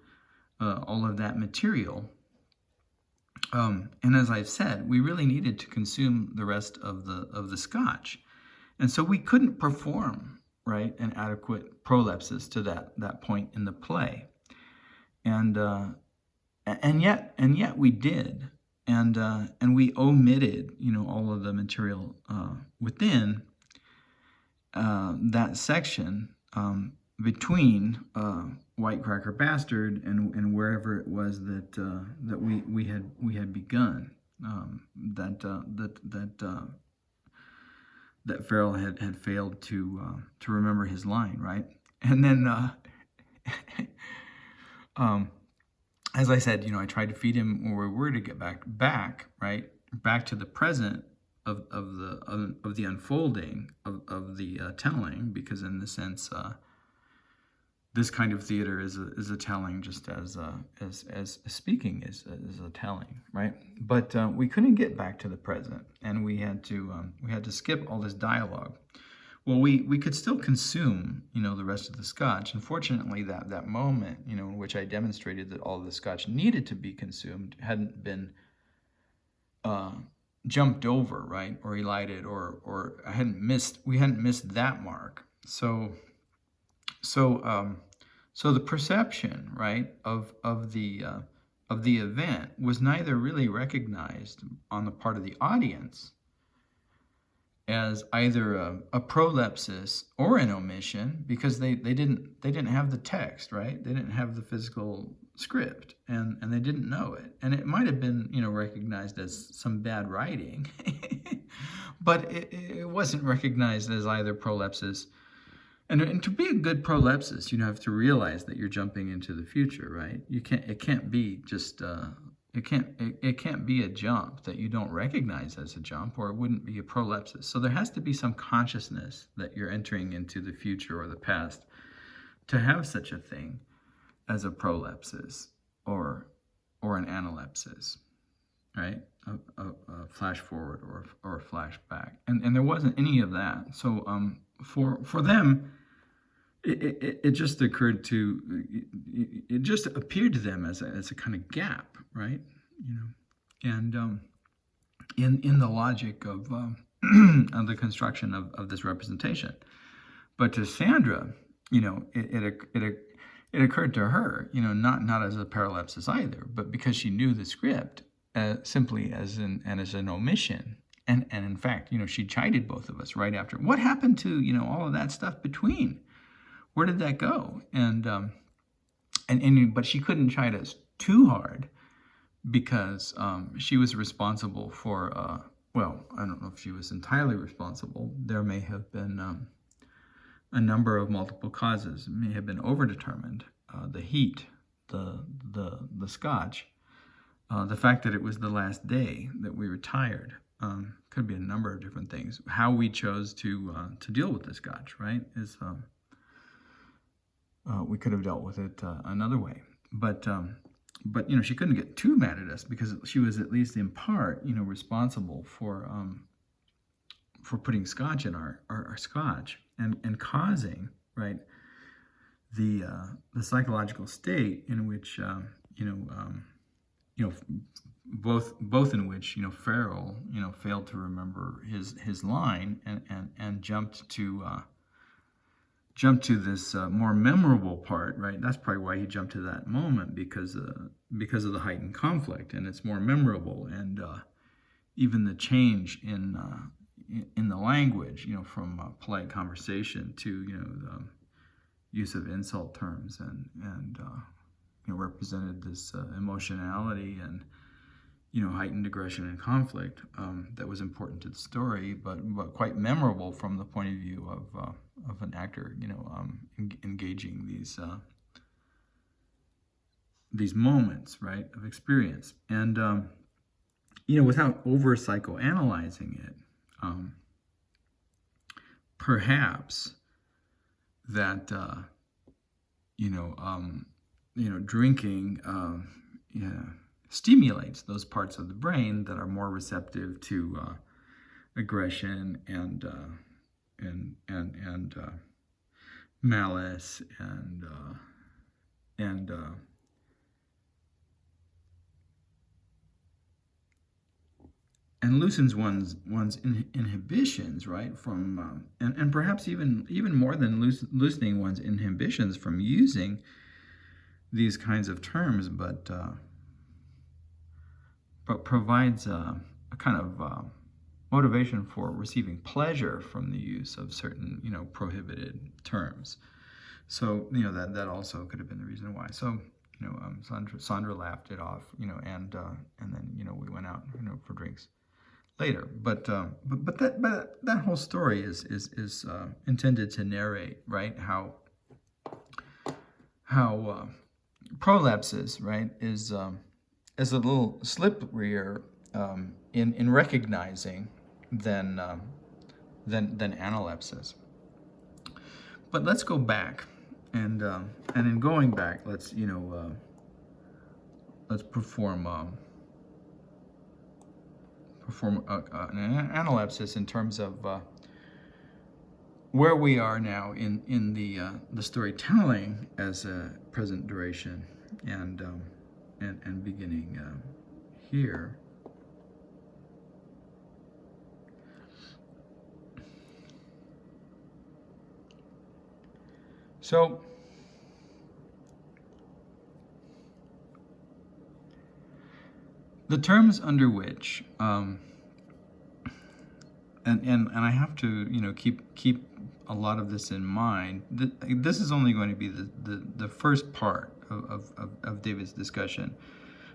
all of that material. And as I've said, we really needed to consume the rest of the scotch, and so we couldn't perform, right, an adequate prolepsis to that point in the play, and yet we did, and we omitted, all of the material within that section between White Cracker Bastard and wherever it was that we had begun, that Farrell had failed to remember his line, right? And then as I said, I tried to feed him where we were to get back right, back to the present of the unfolding of the telling, because in the sense, this kind of theater is a telling, just as speaking is a telling, right? But we couldn't get back to the present, and we had to skip all this dialogue. Well, we could still consume, the rest of the scotch. Unfortunately, that moment, in which I demonstrated that all of the scotch needed to be consumed hadn't been jumped over, right, or elided, or we hadn't missed that mark. So the perception, right, of the event was neither really recognized on the part of the audience as either a prolepsis or an omission, because they didn't have the text, right? They didn't have the physical script, and they didn't know it. And it might have been, recognized as some bad writing, but it wasn't recognized as either prolepsis. And to be a good prolepsis, you have to realize that you're jumping into the future, right? It can't be just it can't be a jump that you don't recognize as a jump, or it wouldn't be a prolepsis. So there has to be some consciousness that you're entering into the future or the past to have such a thing as a prolepsis or an analepsis, right? A flash forward or a flashback, and there wasn't any of that. So for them, it just occurred to, it just appeared to them as a kind of gap, right? And in the logic of of the construction of this representation. But to Sandra, it occurred to her, not as a parallepsis either, but because she knew the script simply as an omission. And in fact, she chided both of us right after. What happened to, all of that stuff between? Where did that go? But she couldn't chide us too hard because she was responsible for, well, I don't know if she was entirely responsible. There may have been a number of multiple causes. It may have been overdetermined. The heat, the scotch, the fact that it was the last day that we retired. Could be a number of different things. How we chose to deal with the scotch, right, is we could have dealt with it another way. But she couldn't get too mad at us because she was at least in part, responsible for putting scotch in our scotch and causing, right, the psychological state in which both in which Farrell failed to remember his line and jumped to this more memorable part, right? That's probably why he jumped to that moment, because of the heightened conflict, and it's more memorable, and even the change in the language, from polite conversation to the use of insult terms, and represented this emotionality and heightened aggression and conflict that was important to the story, but quite memorable from the point of view of an actor, engaging these moments, right, of experience, and without over psychoanalyzing it, perhaps that drinking stimulates those parts of the brain that are more receptive to aggression and malice and loosens one's inhibitions, right, from and perhaps even more than loosening one's inhibitions from using these kinds of terms, but provides a kind of motivation for receiving pleasure from the use of certain prohibited terms. So that also could have been the reason why. So Sandra laughed it off, and then we went out for drinks later. But that whole story is intended to narrate, right, how prolepsis, right, is a little slipperier in recognizing than analepsis. But let's go back, and in going back, let's perform an analepsis in terms of where we are now in the storytelling as a present duration, and beginning here. So the terms under which and I have to keep a lot of this in mind. This is only going to be the first part of David's discussion,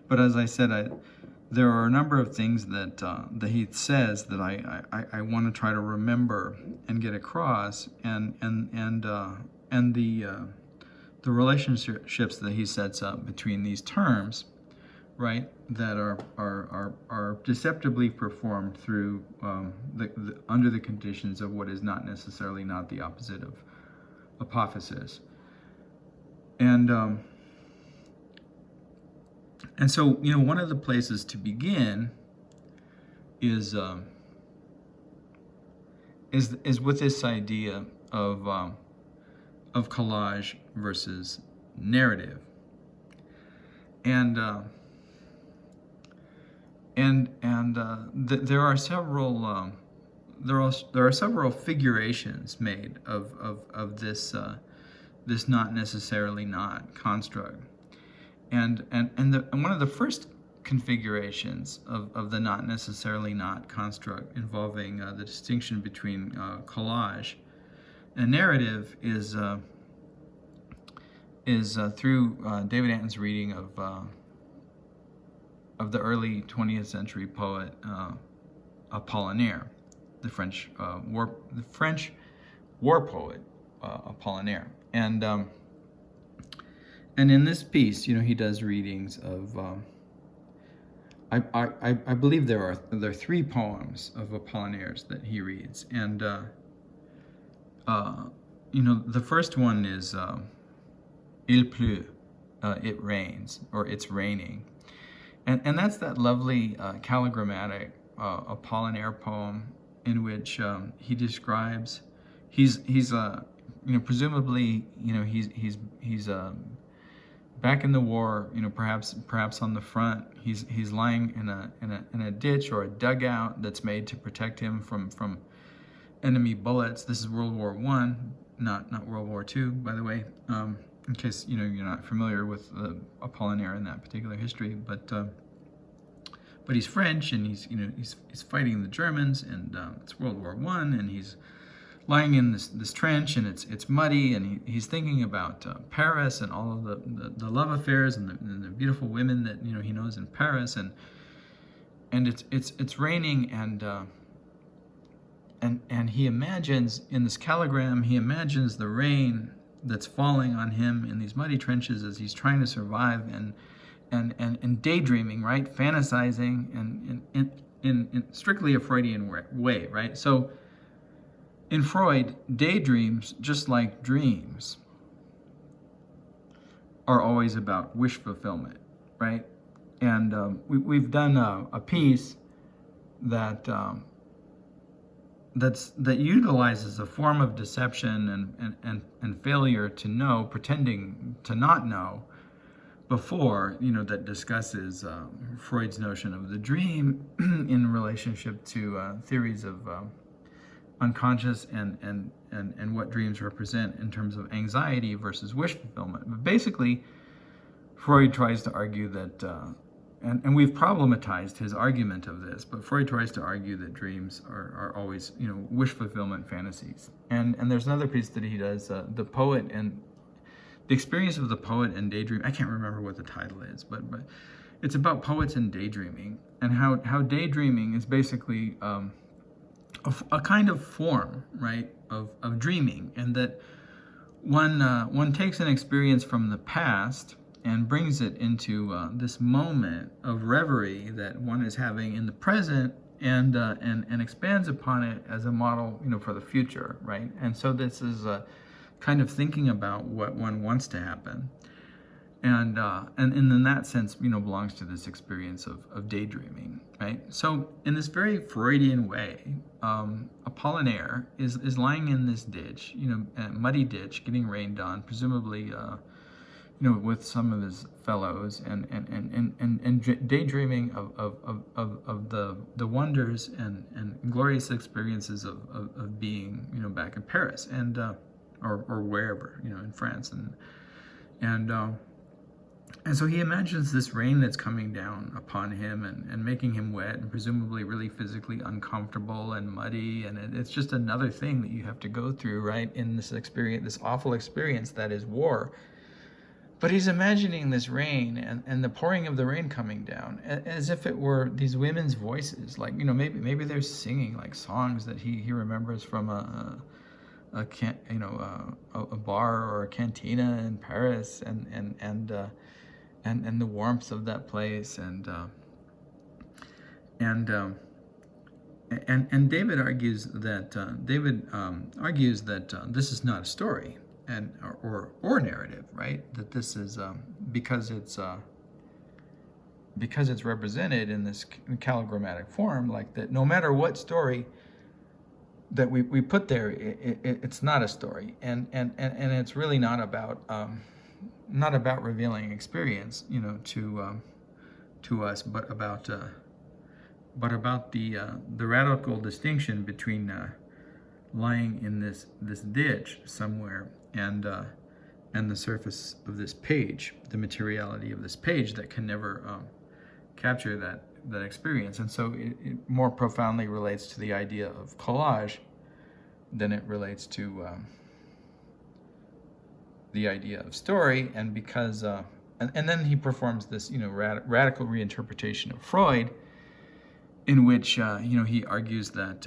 but as I said, there are a number of things that he says that I want to try to remember and get across, and the relationships that he sets up between these terms, right, that are deceptively performed through under the conditions of what is not necessarily not the opposite of apophasis, and so one of the places to begin is with this idea of collage versus narrative, and there are several there are several figurations made of this this not necessarily not construct, and one of the first configurations of the not necessarily not construct involving the distinction between collage and narrative is through David Antin's reading of the early 20th century poet Apollinaire, the French war poet Apollinaire, and in this piece, he does readings of. I believe there are 3 poems of Apollinaire's that he reads, and the first one is Il pleut, it rains, or it's raining, and that's that lovely calligrammatic Apollinaire poem in which he describes he's presumably he's back in the war, perhaps on the front. He's lying in a ditch or a dugout that's made to protect him from enemy bullets. This is World War I, not World War II, by the way. In case you're not familiar with Apollinaire in that particular history, but he's French, and he's fighting the Germans, and it's World War I, and he's lying in this trench, and it's muddy, and he's thinking about Paris and all of the love affairs and the beautiful women that he knows in Paris, and it's raining, and he imagines in this calligram, he imagines the rain that's falling on him in these muddy trenches as he's trying to survive, and daydreaming, right, fantasizing, and in strictly a Freudian way, right? So in Freud, daydreams, just like dreams, are always about wish fulfillment, right? And we've done a piece that that utilizes a form of deception and failure to know, pretending to not know, before, that discusses Freud's notion of the dream in relationship to theories of unconscious and what dreams represent in terms of anxiety versus wish fulfillment. But basically, Freud tries to argue that, and we've problematized his argument of this, but Freud tries to argue that dreams are always, wish fulfillment fantasies. And there's another piece that he does, the poet and the experience of the poet and daydream. I can't remember what the title is, but it's about poets and daydreaming, and how daydreaming is basically a kind of form, right, of dreaming, and that one takes an experience from the past and brings it into this moment of reverie that one is having in the present, and expands upon it as a model, for the future, right? And so this is kind of thinking about what one wants to happen, and in that sense, belongs to this experience of daydreaming, right? So in this very Freudian way, Apollinaire is lying in this ditch, a muddy ditch, getting rained on, presumably, with some of his fellows, and daydreaming of the wonders and glorious experiences of being, back in Paris, and or wherever, in France, and so he imagines this rain that's coming down upon him and making him wet and presumably really physically uncomfortable and muddy, and it's just another thing that you have to go through, right, in this experience, this awful experience that is war. But he's imagining this rain and the pouring of the rain coming down as if it were these women's voices, like, maybe they're singing like songs that he remembers from a bar or a cantina in Paris, and the warmth of that place, and David argues that this is not a story or narrative, right? That this is because it's represented in this calligrammatic form, like that. No matter what story that we put there, it's not a story, and it's really not about revealing experience, to us, but about the radical distinction between lying in this ditch somewhere and the surface of this page, the materiality of this page that can never capture that experience. And so it more profoundly relates to the idea of collage than it relates to the idea of story. And because and then he performs this radical reinterpretation of Freud, in which he argues that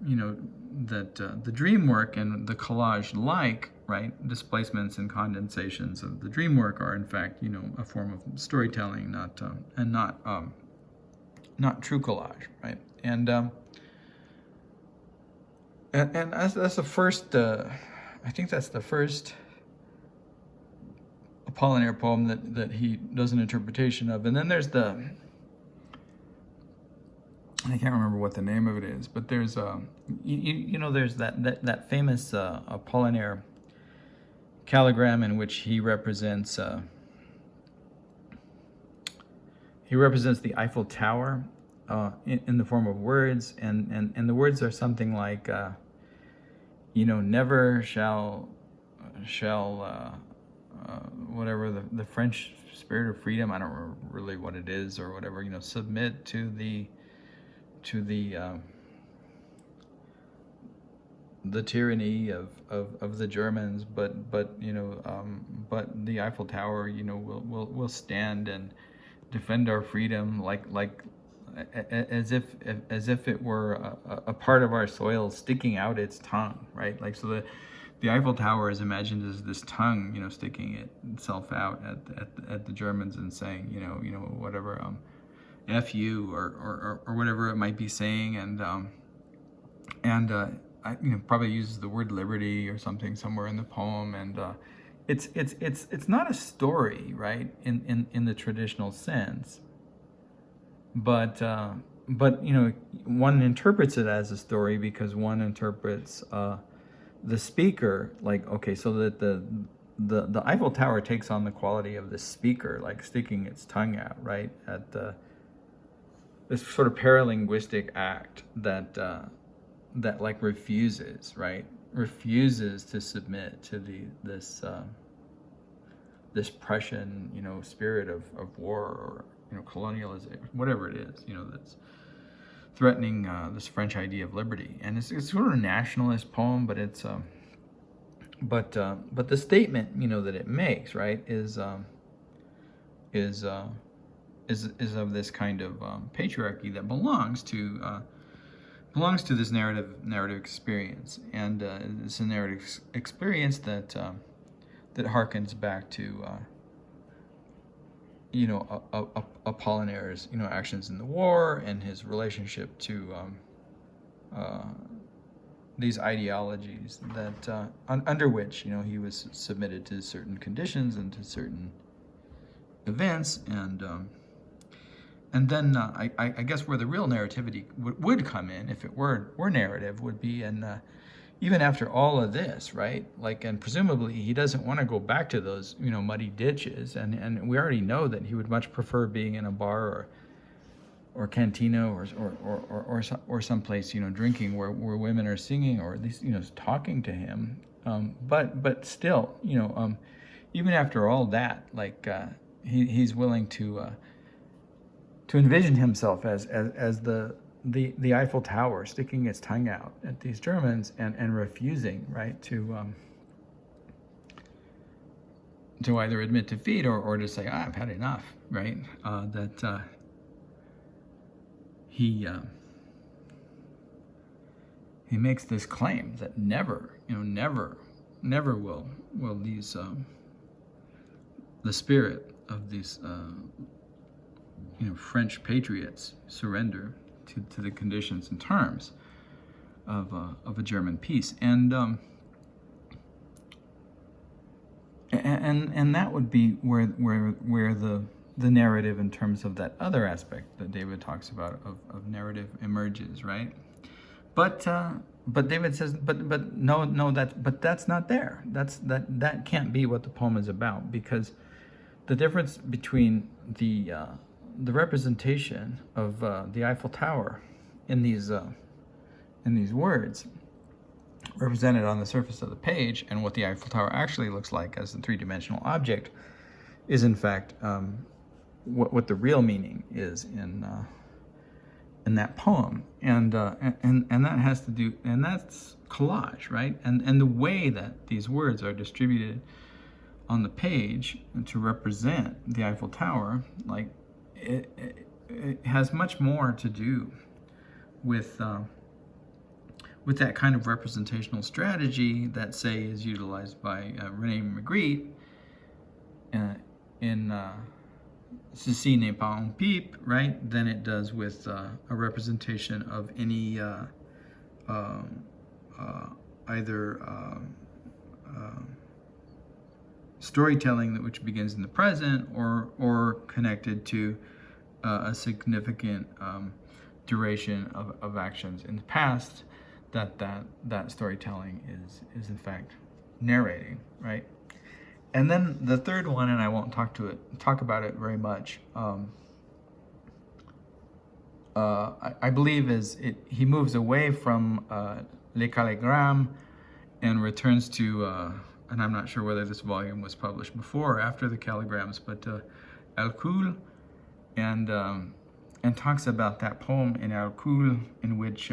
the dream work and the collage-like, right, displacements and condensations of the dream work are in fact a form of storytelling, not true collage, right? And that's the first. I think that's the first Apollinaire poem that he does an interpretation of. And then there's I can't remember what the name of it is, but there's there's that famous Apollinaire calligram in which he represents the Eiffel Tower in the form of words, and the words are something like never shall whatever the French spirit of freedom, I don't remember really what it is or whatever, submit to the tyranny of the Germans, but the Eiffel Tower will stand and defend our freedom like as if it were a part of our soil sticking out its tongue, right? Like, so the Eiffel Tower is imagined as this tongue, sticking itself out at the Germans and saying, whatever, F you or whatever it might be saying, and probably uses the word liberty or something somewhere in the poem, and it's not a story, right, in the traditional sense, but one interprets it as a story because one interprets the speaker, like, okay, so that the Eiffel Tower takes on the quality of the speaker, like sticking its tongue out, right, at this sort of paralinguistic act that like refuses to submit to this Prussian spirit of war or colonialism, whatever it is that's threatening this French idea of liberty. And it's sort of a nationalist poem, but it's but the statement that it makes, right, is of this kind of patriarchy that belongs to this narrative experience, and it's a narrative experience that harkens back to Apollinaire's actions in the war and his relationship to these ideologies that under which he was submitted to certain conditions and to certain events, and then I guess where the real narrativity would come in, if it were narrative, would be in even after all of this, right? Like, and presumably he doesn't want to go back to those muddy ditches, and we already know that he would much prefer being in a bar or cantina or someplace drinking where women are singing, or at least talking to him. But still, even after all that, like he's willing to envision himself as the Eiffel Tower sticking its tongue out at these Germans and refusing, right, to either admit defeat or to say, I've had enough, right? That he makes this claim that never will these the spirit of these French patriots surrender to the conditions and terms of a German peace, and that would be where the narrative, in terms of that other aspect that David talks about of narrative, emerges, right? But David says, but no, that's not there. That can't be what the poem is about, because the difference between the the representation of the Eiffel Tower in these words represented on the surface of the page, and what the Eiffel Tower actually looks like as a three-dimensional object, is in fact what the real meaning is in that poem, and that has to do, and that's collage, right? And the way that these words are distributed on the page to represent the Eiffel Tower, like it has much more to do with that kind of representational strategy that, say, is utilized by René Magritte in Ceci n'est pas un pipe, right, than it does with a representation of any either storytelling which begins in the present or connected to a significant duration of actions in the past that storytelling is in fact narrating, right? And then the third one, and I won't talk about it very much, I believe he moves away from Les Calligrammes and returns to, and I'm not sure whether this volume was published before or after the Calligrammes, but Alcool, and talks about that poem in Alcool in which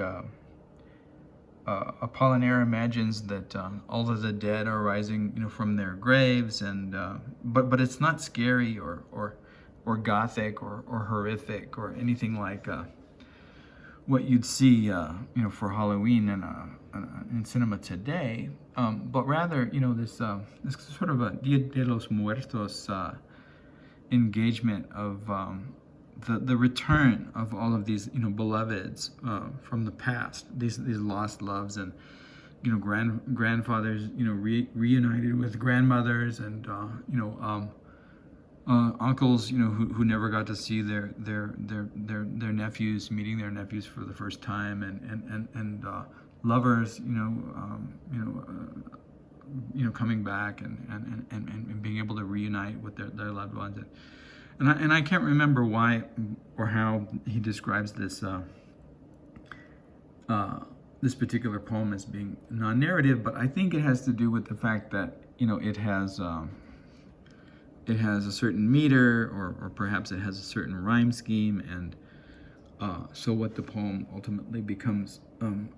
Apollinaire imagines that all of the dead are rising, from their graves, and but it's not scary or gothic or horrific or anything like what you'd see, for Halloween in cinema today, but rather, this sort of a Dia de los Muertos engagement of the return of all of these beloveds from the past, these lost loves, and grandfathers reunited with grandmothers, and uncles who never got to see their nephews, meeting their nephews for the first time, and lovers coming back and being able to reunite with their loved ones. And I can't remember why or how he describes this this particular poem as being non-narrative, but I think it has to do with the fact that it has a certain meter, or perhaps it has a certain rhyme scheme, and so what the poem ultimately becomes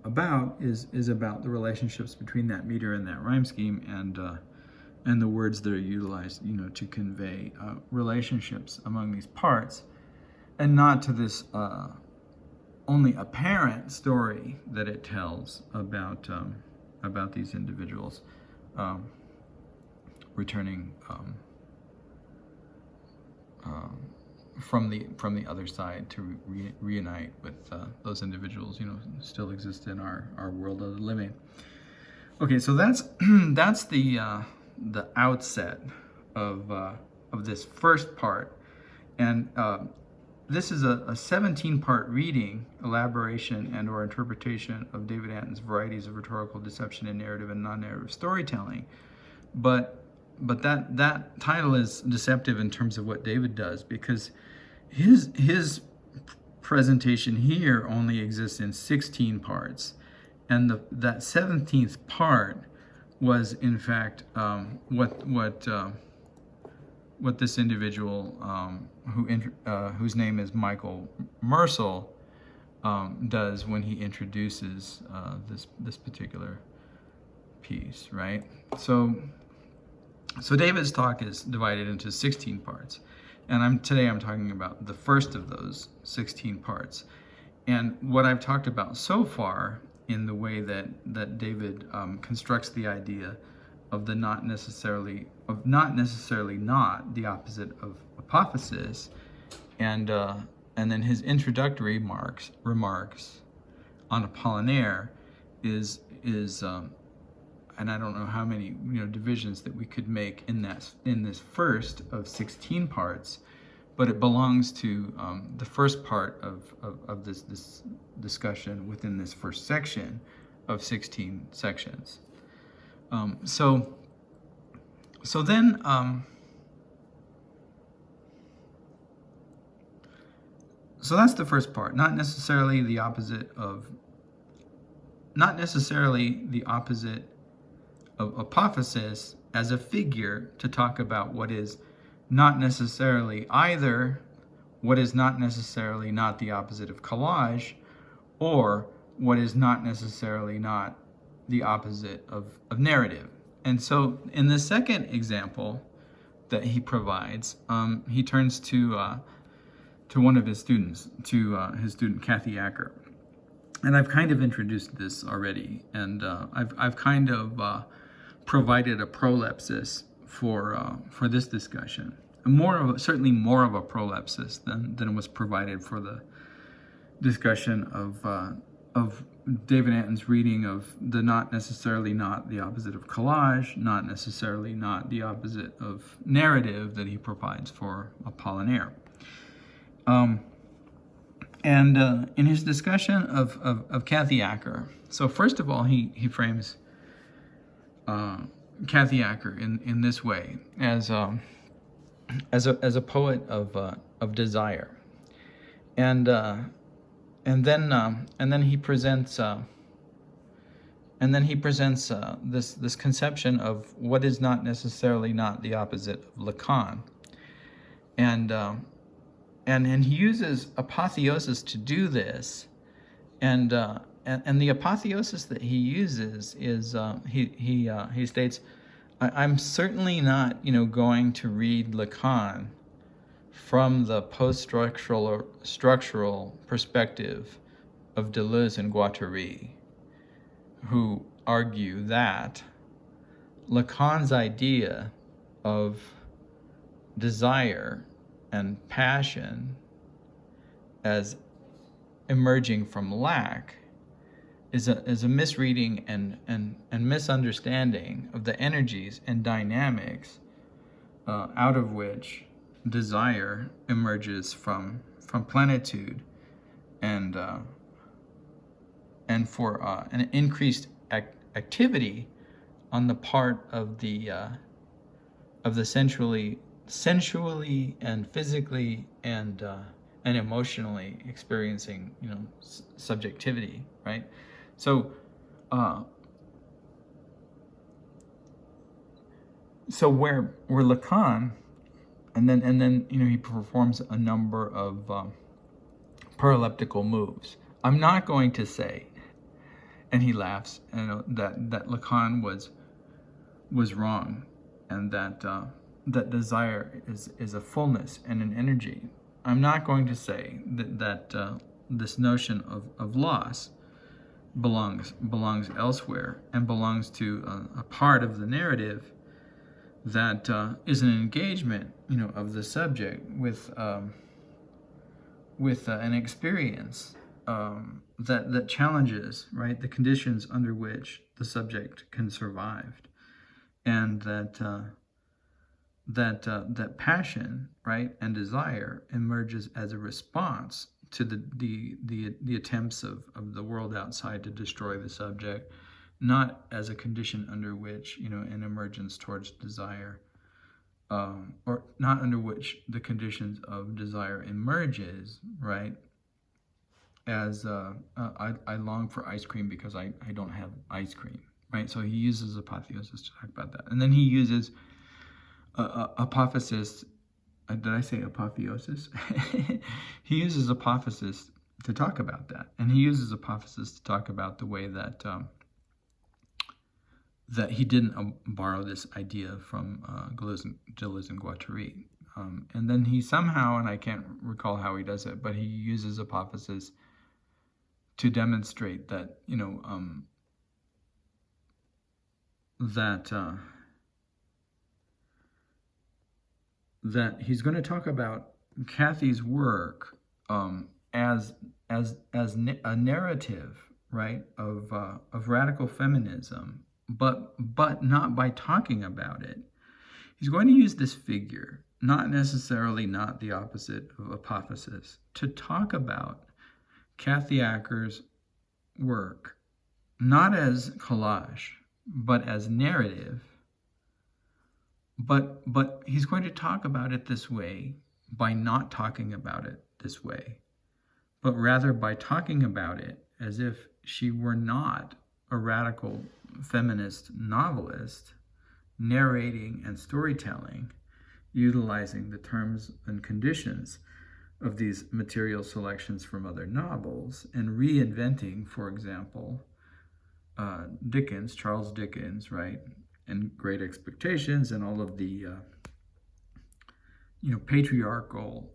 about is about the relationships between that meter and that rhyme scheme, and the words that are utilized, to convey relationships among these parts, and not to this only apparent story that it tells about these individuals returning from the other side to reunite with those individuals, still exist in our world of the living. Okay, so that's the outset of this first part, and this is a 17-part reading, elaboration, and or interpretation of David Antin's Varieties of Rhetorical Deception in Narrative and Non-Narrative Storytelling. But that title is deceptive in terms of what David does, because his presentation here only exists in 16 parts, and that 17th part was in fact what this individual whose name is Michael Mersel does when he introduces this particular piece, right? So David's talk is divided into 16 parts, and today I'm talking about the first of those 16 parts. And what I've talked about so far in the way that David constructs the idea of the not necessarily not, the opposite of apophasis, and then his introductory remarks on Apollinaire is and I don't know how many divisions that we could make in this first of 16 parts, but it belongs to the first part of this discussion within this first section of 16 sections. So then So that's the first part. Not necessarily the opposite of apophasis as a figure to talk about what is not necessarily either, what is not necessarily not the opposite of collage, or what is not necessarily not the opposite of narrative. And so in the second example that he provides, he turns to one of his students, to his student Kathy Acker. And I've kind of introduced this already, and I've kind of provided a prolepsis for this discussion. Certainly more of a prolepsis than was provided for the discussion of David Antin's reading of the not necessarily not the opposite of collage, not necessarily not the opposite of narrative that he provides for Apollinaire. And in his discussion of Kathy Acker, so first of all, he frames Kathy Acker in this way as a poet of desire, and then he presents this conception of what is not necessarily not the opposite of Lacan, and he uses apotheosis to do this, and the apotheosis that he uses is he states, I'm certainly not going to read Lacan from the structural perspective of Deleuze and Guattari, who argue that Lacan's idea of desire and passion as emerging from lack is a misreading and misunderstanding of the energies and dynamics out of which desire emerges from plenitude, and for an increased activity on the part of the sensually and physically and emotionally experiencing subjectivity, right? So where Lacan, and then he performs a number of paraleptical moves. I'm not going to say, and he laughs, that Lacan was wrong, and that desire is a fullness and an energy. I'm not going to say that this notion of loss belongs elsewhere and belongs to a part of the narrative that is an engagement, of the subject with an experience that challenges, right, the conditions under which the subject can survive, and that passion, right, and desire emerges as a response to the attempts of the world outside to destroy the subject, not as a condition under which an emergence towards desire, or not under which the conditions of desire emerges, right, as I long for ice cream because I don't have ice cream, right? So he uses apotheosis to talk about that, and then he uses apophasis. Did I say apotheosis? He uses apophasis to talk about that, and he uses apophasis to talk about the way that that he didn't borrow this idea from Deleuze and Guattari, and then he somehow, and I can't recall how he does it, but he uses apophasis to demonstrate that that he's going to talk about Kathy's work as a narrative, right, of radical feminism, but not by talking about it. He's going to use this figure, not necessarily not the opposite of apophasis, to talk about Kathy Acker's work, not as collage, but as narrative. But he's going to talk about it this way by not talking about it this way. but rather by talking about it as if she were not a radical feminist novelist narrating and storytelling, utilizing the terms and conditions of these material selections from other novels and reinventing, for example, Dickens, Charles Dickens, right, and Great Expectations and all of the patriarchal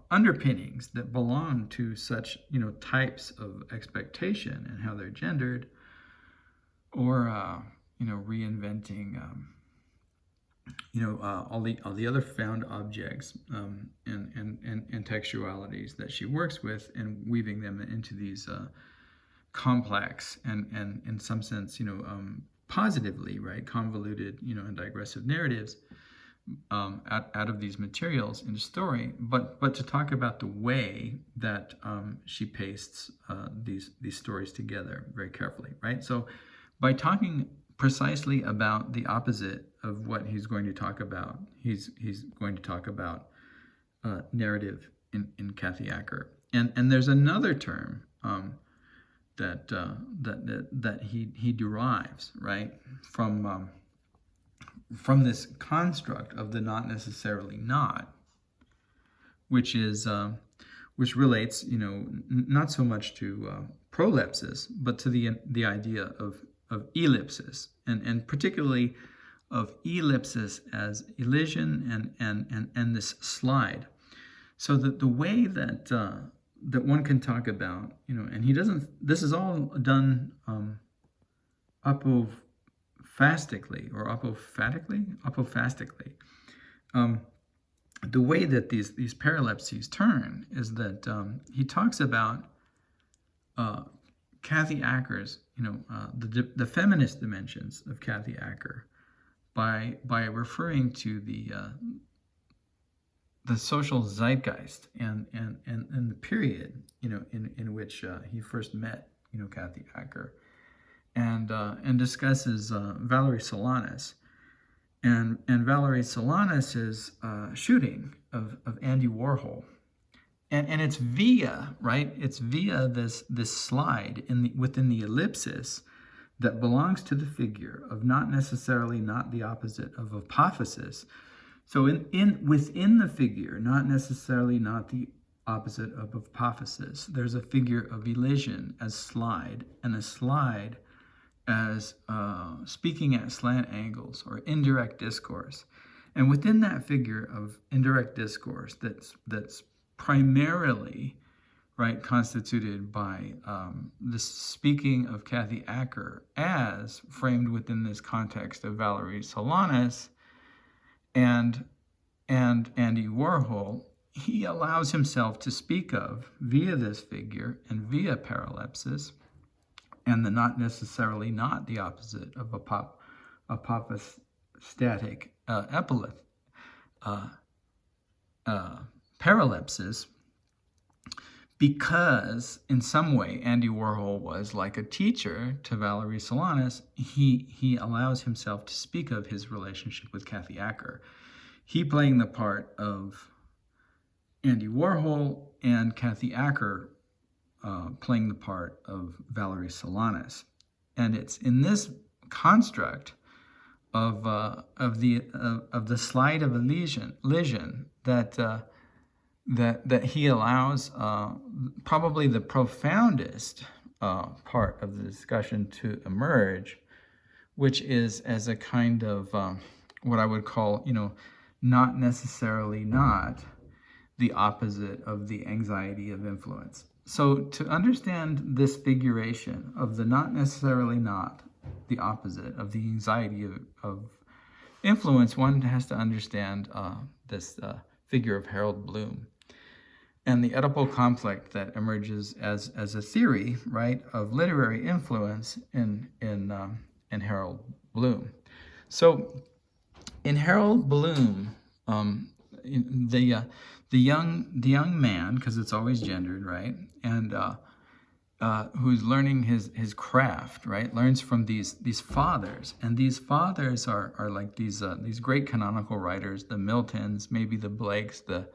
underpinnings that belong to such types of expectation and how they're gendered, or reinventing all the other found objects and textualities that she works with, and weaving them into these complex and in some sense positively, right, convoluted and digressive narratives out of these materials in a story, but to talk about the way that she pastes these stories together very carefully, right? So by talking precisely about the opposite of what he's going to talk about, he's going to talk about narrative in Kathy Acker, and there's another term that he derives, right, from this construct of the not necessarily not, which relates not so much to prolepsis, but to the idea of ellipsis, and particularly of ellipsis as elision and this slide. So that the way that that one can talk about, and he doesn't, this is all done apophastically. The way that these paralepses turn is that he talks about Kathy Acker's, the feminist dimensions of Kathy Acker by referring to the social zeitgeist and the period in which he first met Kathy Acker, and discusses Valerie Solanas and Valerie Solanas' shooting of Andy Warhol, and it's via this slide within the ellipsis that belongs to the figure of not necessarily not the opposite of apophasis. So within the figure, not necessarily not the opposite of apophasis, there's a figure of elision as slide, and a slide as speaking at slant angles or indirect discourse. And within that figure of indirect discourse that's primarily, right, constituted by the speaking of Kathy Acker as framed within this context of Valerie Solanas and Andy Warhol, he allows himself to speak of, via this figure and via paralepsis, and the not necessarily not the opposite of apophastatic epileth, paralepsis, because in some way Andy Warhol was like a teacher to Valerie Solanas. He allows himself to speak of his relationship with Kathy Acker, he playing the part of Andy Warhol and Kathy Acker playing the part of Valerie Solanas. And it's in this construct of the slide of elision that he allows probably the profoundest part of the discussion to emerge, which is as a kind of what I would call, not necessarily not the opposite of the anxiety of influence. So to understand this figuration of the not necessarily not the opposite of the anxiety of influence, one has to understand this figure of Harold Bloom and the Oedipal conflict that emerges as a theory, right, of literary influence in Harold Bloom. So in Harold Bloom, the young man, because it's always gendered, right, and who's learning his craft, right, learns from these fathers, and these fathers are like these great canonical writers, the Miltons, maybe the Blakes, the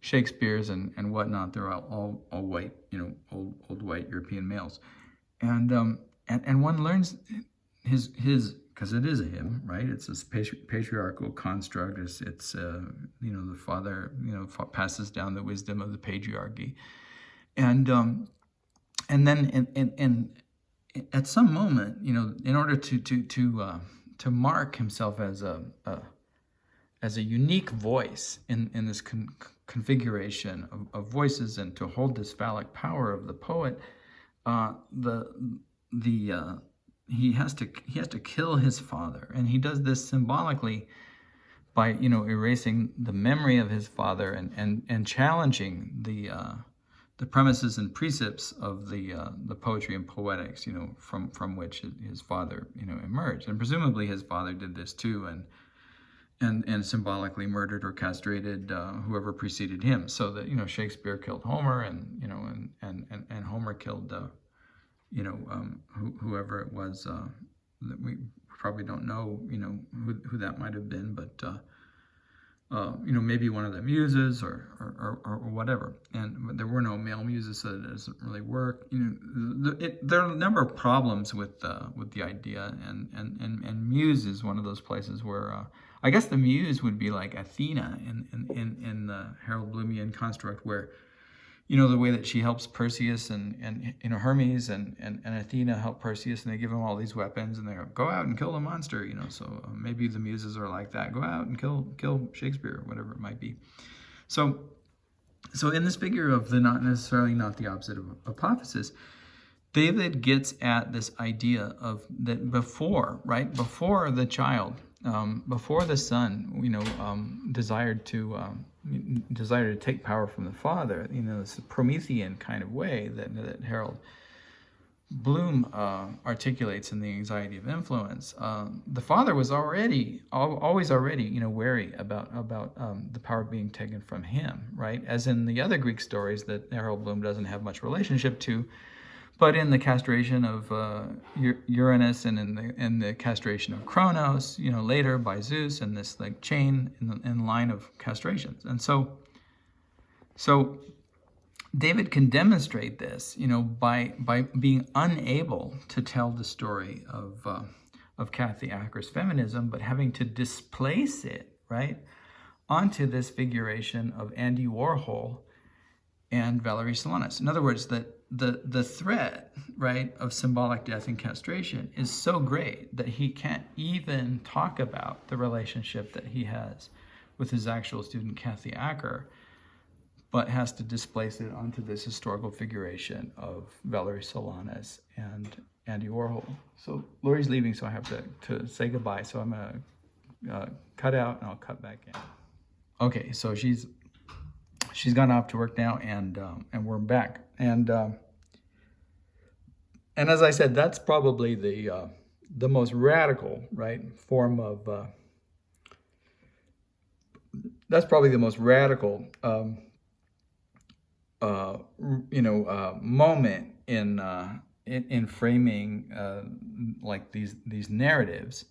Shakespeare's and whatnot, they're all white, old white European males, and one learns his because it is a him, right? It's this patriarchal construct. It's the father passes down the wisdom of the patriarchy, and then in at some moment, in order to mark himself as a unique voice in this configuration of voices, and to hold this phallic power of the poet, he has to kill his father, and he does this symbolically by erasing the memory of his father and challenging the premises and precepts of the poetry and poetics, from which his father emerged, and presumably his father did this too, and symbolically murdered or castrated whoever preceded him, so that Shakespeare killed Homer, and Homer killed whoever it was that we probably don't know who that might have been, but maybe one of the muses or whatever. But there were no male muses, so it doesn't really work. There are a number of problems with the idea, and muse is one of those places where I guess the muse would be like Athena in the Harold Bloomian construct, where the way that she helps Perseus and Hermes and Athena help Perseus, and they give him all these weapons, and they go out and kill the monster. So maybe the muses are like that. Go out and kill Shakespeare, whatever it might be. So in this figure of the not the opposite of apophasis, David gets at this idea of that before the child, before the son, desired to take power from the father, this Promethean kind of way that Harold Bloom articulates in The Anxiety of Influence. The father was always wary about the power being taken from him, right? As in the other Greek stories that Harold Bloom doesn't have much relationship to, but in the castration of Uranus, and in the castration of Kronos, later by Zeus, and this chain in line of castrations. And so David can demonstrate this, by being unable to tell the story of Kathy Acker's feminism, but having to displace it, right, onto this figuration of Andy Warhol and Valerie Solanas. In other words, that the threat, right, of symbolic death and castration is so great that he can't even talk about the relationship that he has with his actual student Kathy Acker, but has to displace it onto this historical figuration of Valerie Solanas and Andy Warhol. So Lori's leaving, so I have to say goodbye. So I'm gonna cut out, and I'll cut back in. Okay, so she's gone off to work now, and we're back. And as I said, that's probably the most radical, right, form of that's probably the most radical moment in framing like these narratives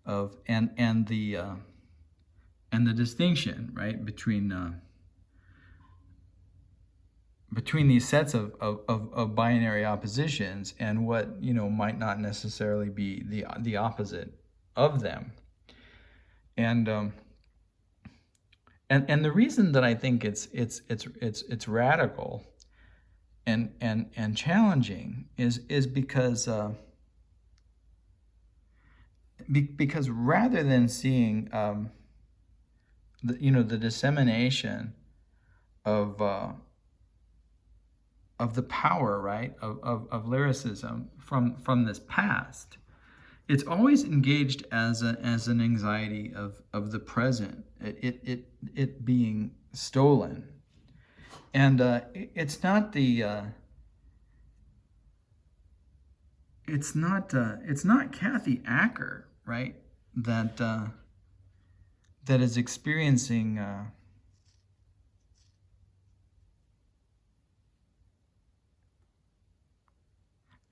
of and the distinction, right, between these sets of binary oppositions and what might not necessarily be the opposite of them, and the reason that I think it's radical and challenging is because rather than seeing the dissemination of the power, right, of lyricism from this past, it's always engaged as an anxiety of the present, it being stolen, and it's not Kathy Acker, right, that is experiencing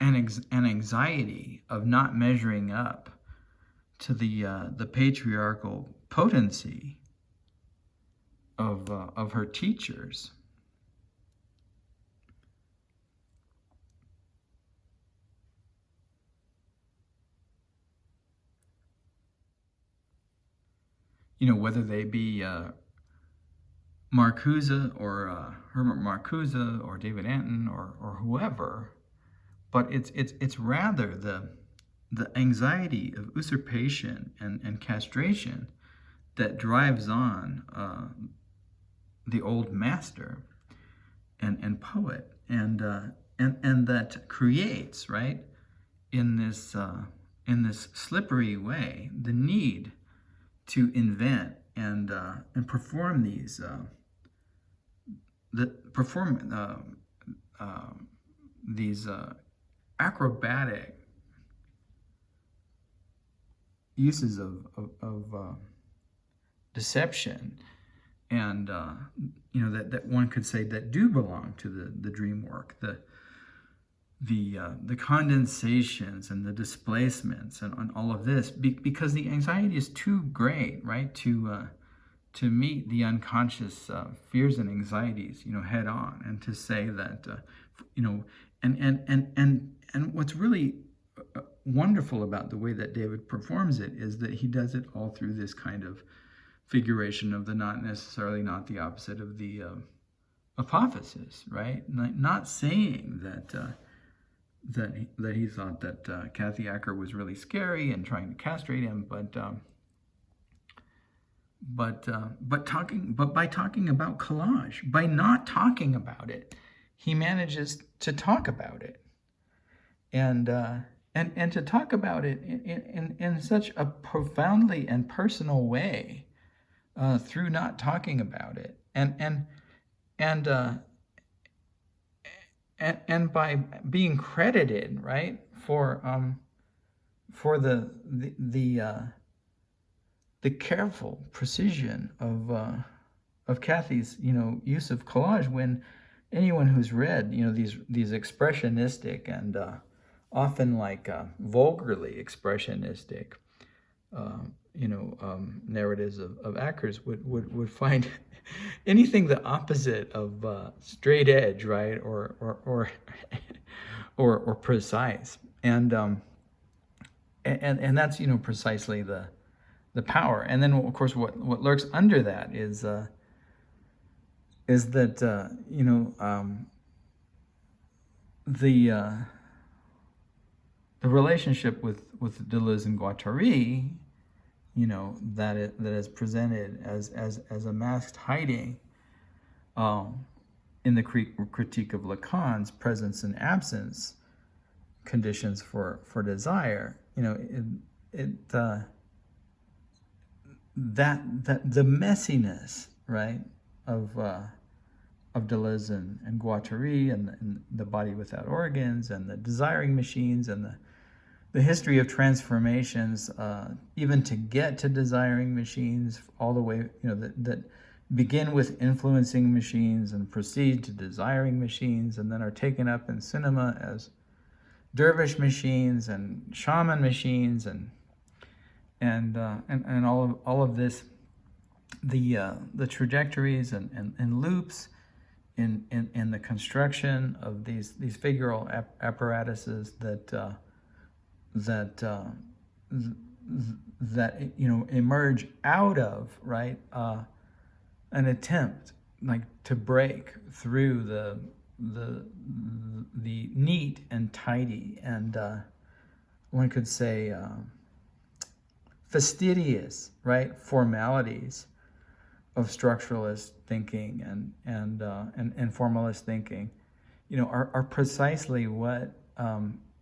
an anxiety of not measuring up to the patriarchal potency of her teachers. Whether they be Marcuse or Herbert Marcuse or David Antin or whoever, but it's rather the anxiety of usurpation and castration that drives on the old master and poet, and that creates, right, in this slippery way, the need to invent and perform these acrobatic uses of deception, and that one could say that do belong to the dream work, the condensations and the displacements and all of this, because the anxiety is too great, right, to meet the unconscious fears and anxieties, head on, and to say that, and what's really wonderful about the way that David performs it is that he does it all through this kind of figuration of the not necessarily not the opposite of the apophasis, right? Not saying that he thought that Kathy Acker was really scary and trying to castrate him, but by talking about collage, by not talking about it, he manages to talk about it, and to talk about it in such a profoundly and personal way, through not talking about it, and by being credited, right, for the careful precision of Kathy's use of collage, when anyone who's read these expressionistic and often vulgarly expressionistic narratives of Acker's would find anything the opposite of straight edge, right, or precise, and that's precisely the power. And then of course what lurks under that is that the relationship with Deleuze and Guattari, that is presented as a masked hiding in the critique of Lacan's presence and absence conditions for desire. That the messiness, right, of Deleuze and Guattari, and the body without organs, and the desiring machines, and the history of transformations, even to get to desiring machines, all the way, that begin with influencing machines and proceed to desiring machines, and then are taken up in cinema as dervish machines and shaman machines, and all of this, the trajectories and loops in the construction of these figural apparatuses that emerge out of, right, an attempt to break through the neat and tidy and one could say fastidious, right, formalities of structuralist thinking and formalist thinking, are precisely what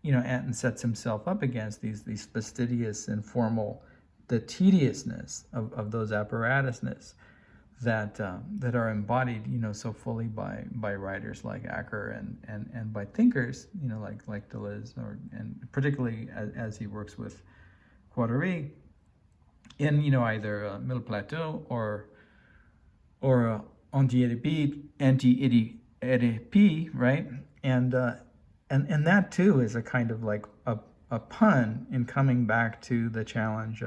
Antin sets himself up against, these fastidious and formal, the tediousness of those apparatusness that are embodied, so fully by writers like Acker and by thinkers, like Deleuze, and particularly as he works with Guattari in either Middle Plateau or anti-Oedipe, right? And that too is a kind of a pun in coming back to the challenge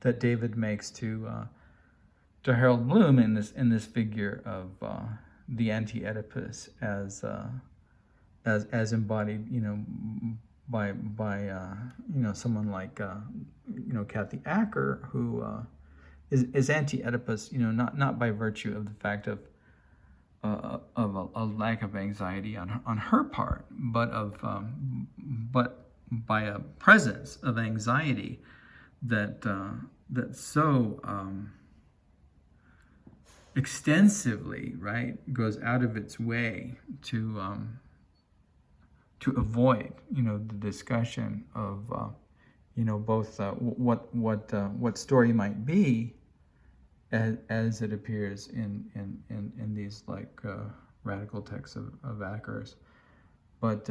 that David makes to Harold Bloom in this figure of the anti-Oedipus as embodied, by someone like Kathy Acker, who is anti-Oedipus, not by virtue of the fact of a lack of anxiety on her part, but by a presence of anxiety that so extensively, right, goes out of its way to avoid, the discussion of, both what story might be, as it appears in these radical texts of Acker's, but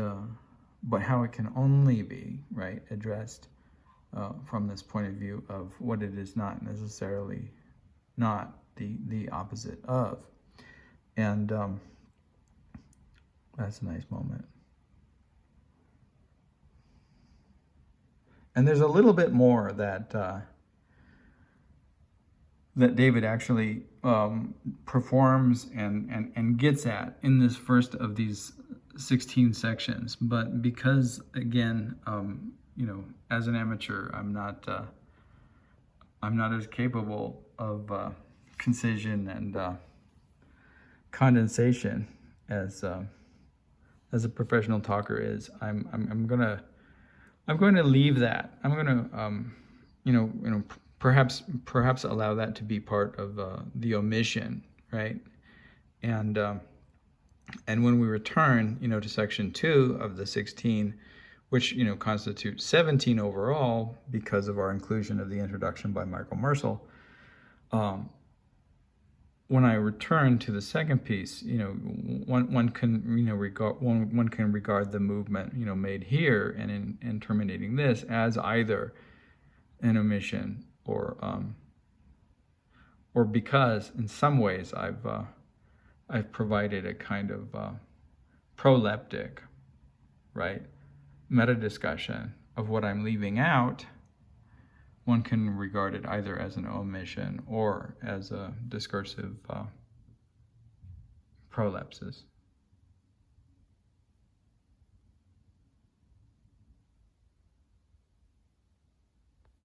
how it can only be, right, addressed from this point of view of what it is not necessarily not the opposite of. And that's a nice moment. And there's a little bit more that David actually performs and gets at in this first of these 16 sections. But because, again, as an amateur, I'm not as capable of concision and condensation as a professional talker is. I'm going to leave that. I'm going to perhaps allow that to be part of the omission, right? And when we return, to section 2 of the 16, which constitutes 17 overall because of our inclusion of the introduction by Michael Mersel. When I return to the second piece, one can regard the movement made here and in terminating this as either an omission or because in some ways I've provided a kind of proleptic, right, meta discussion of what I'm leaving out. One can regard it either as an omission or as a discursive prolepsis.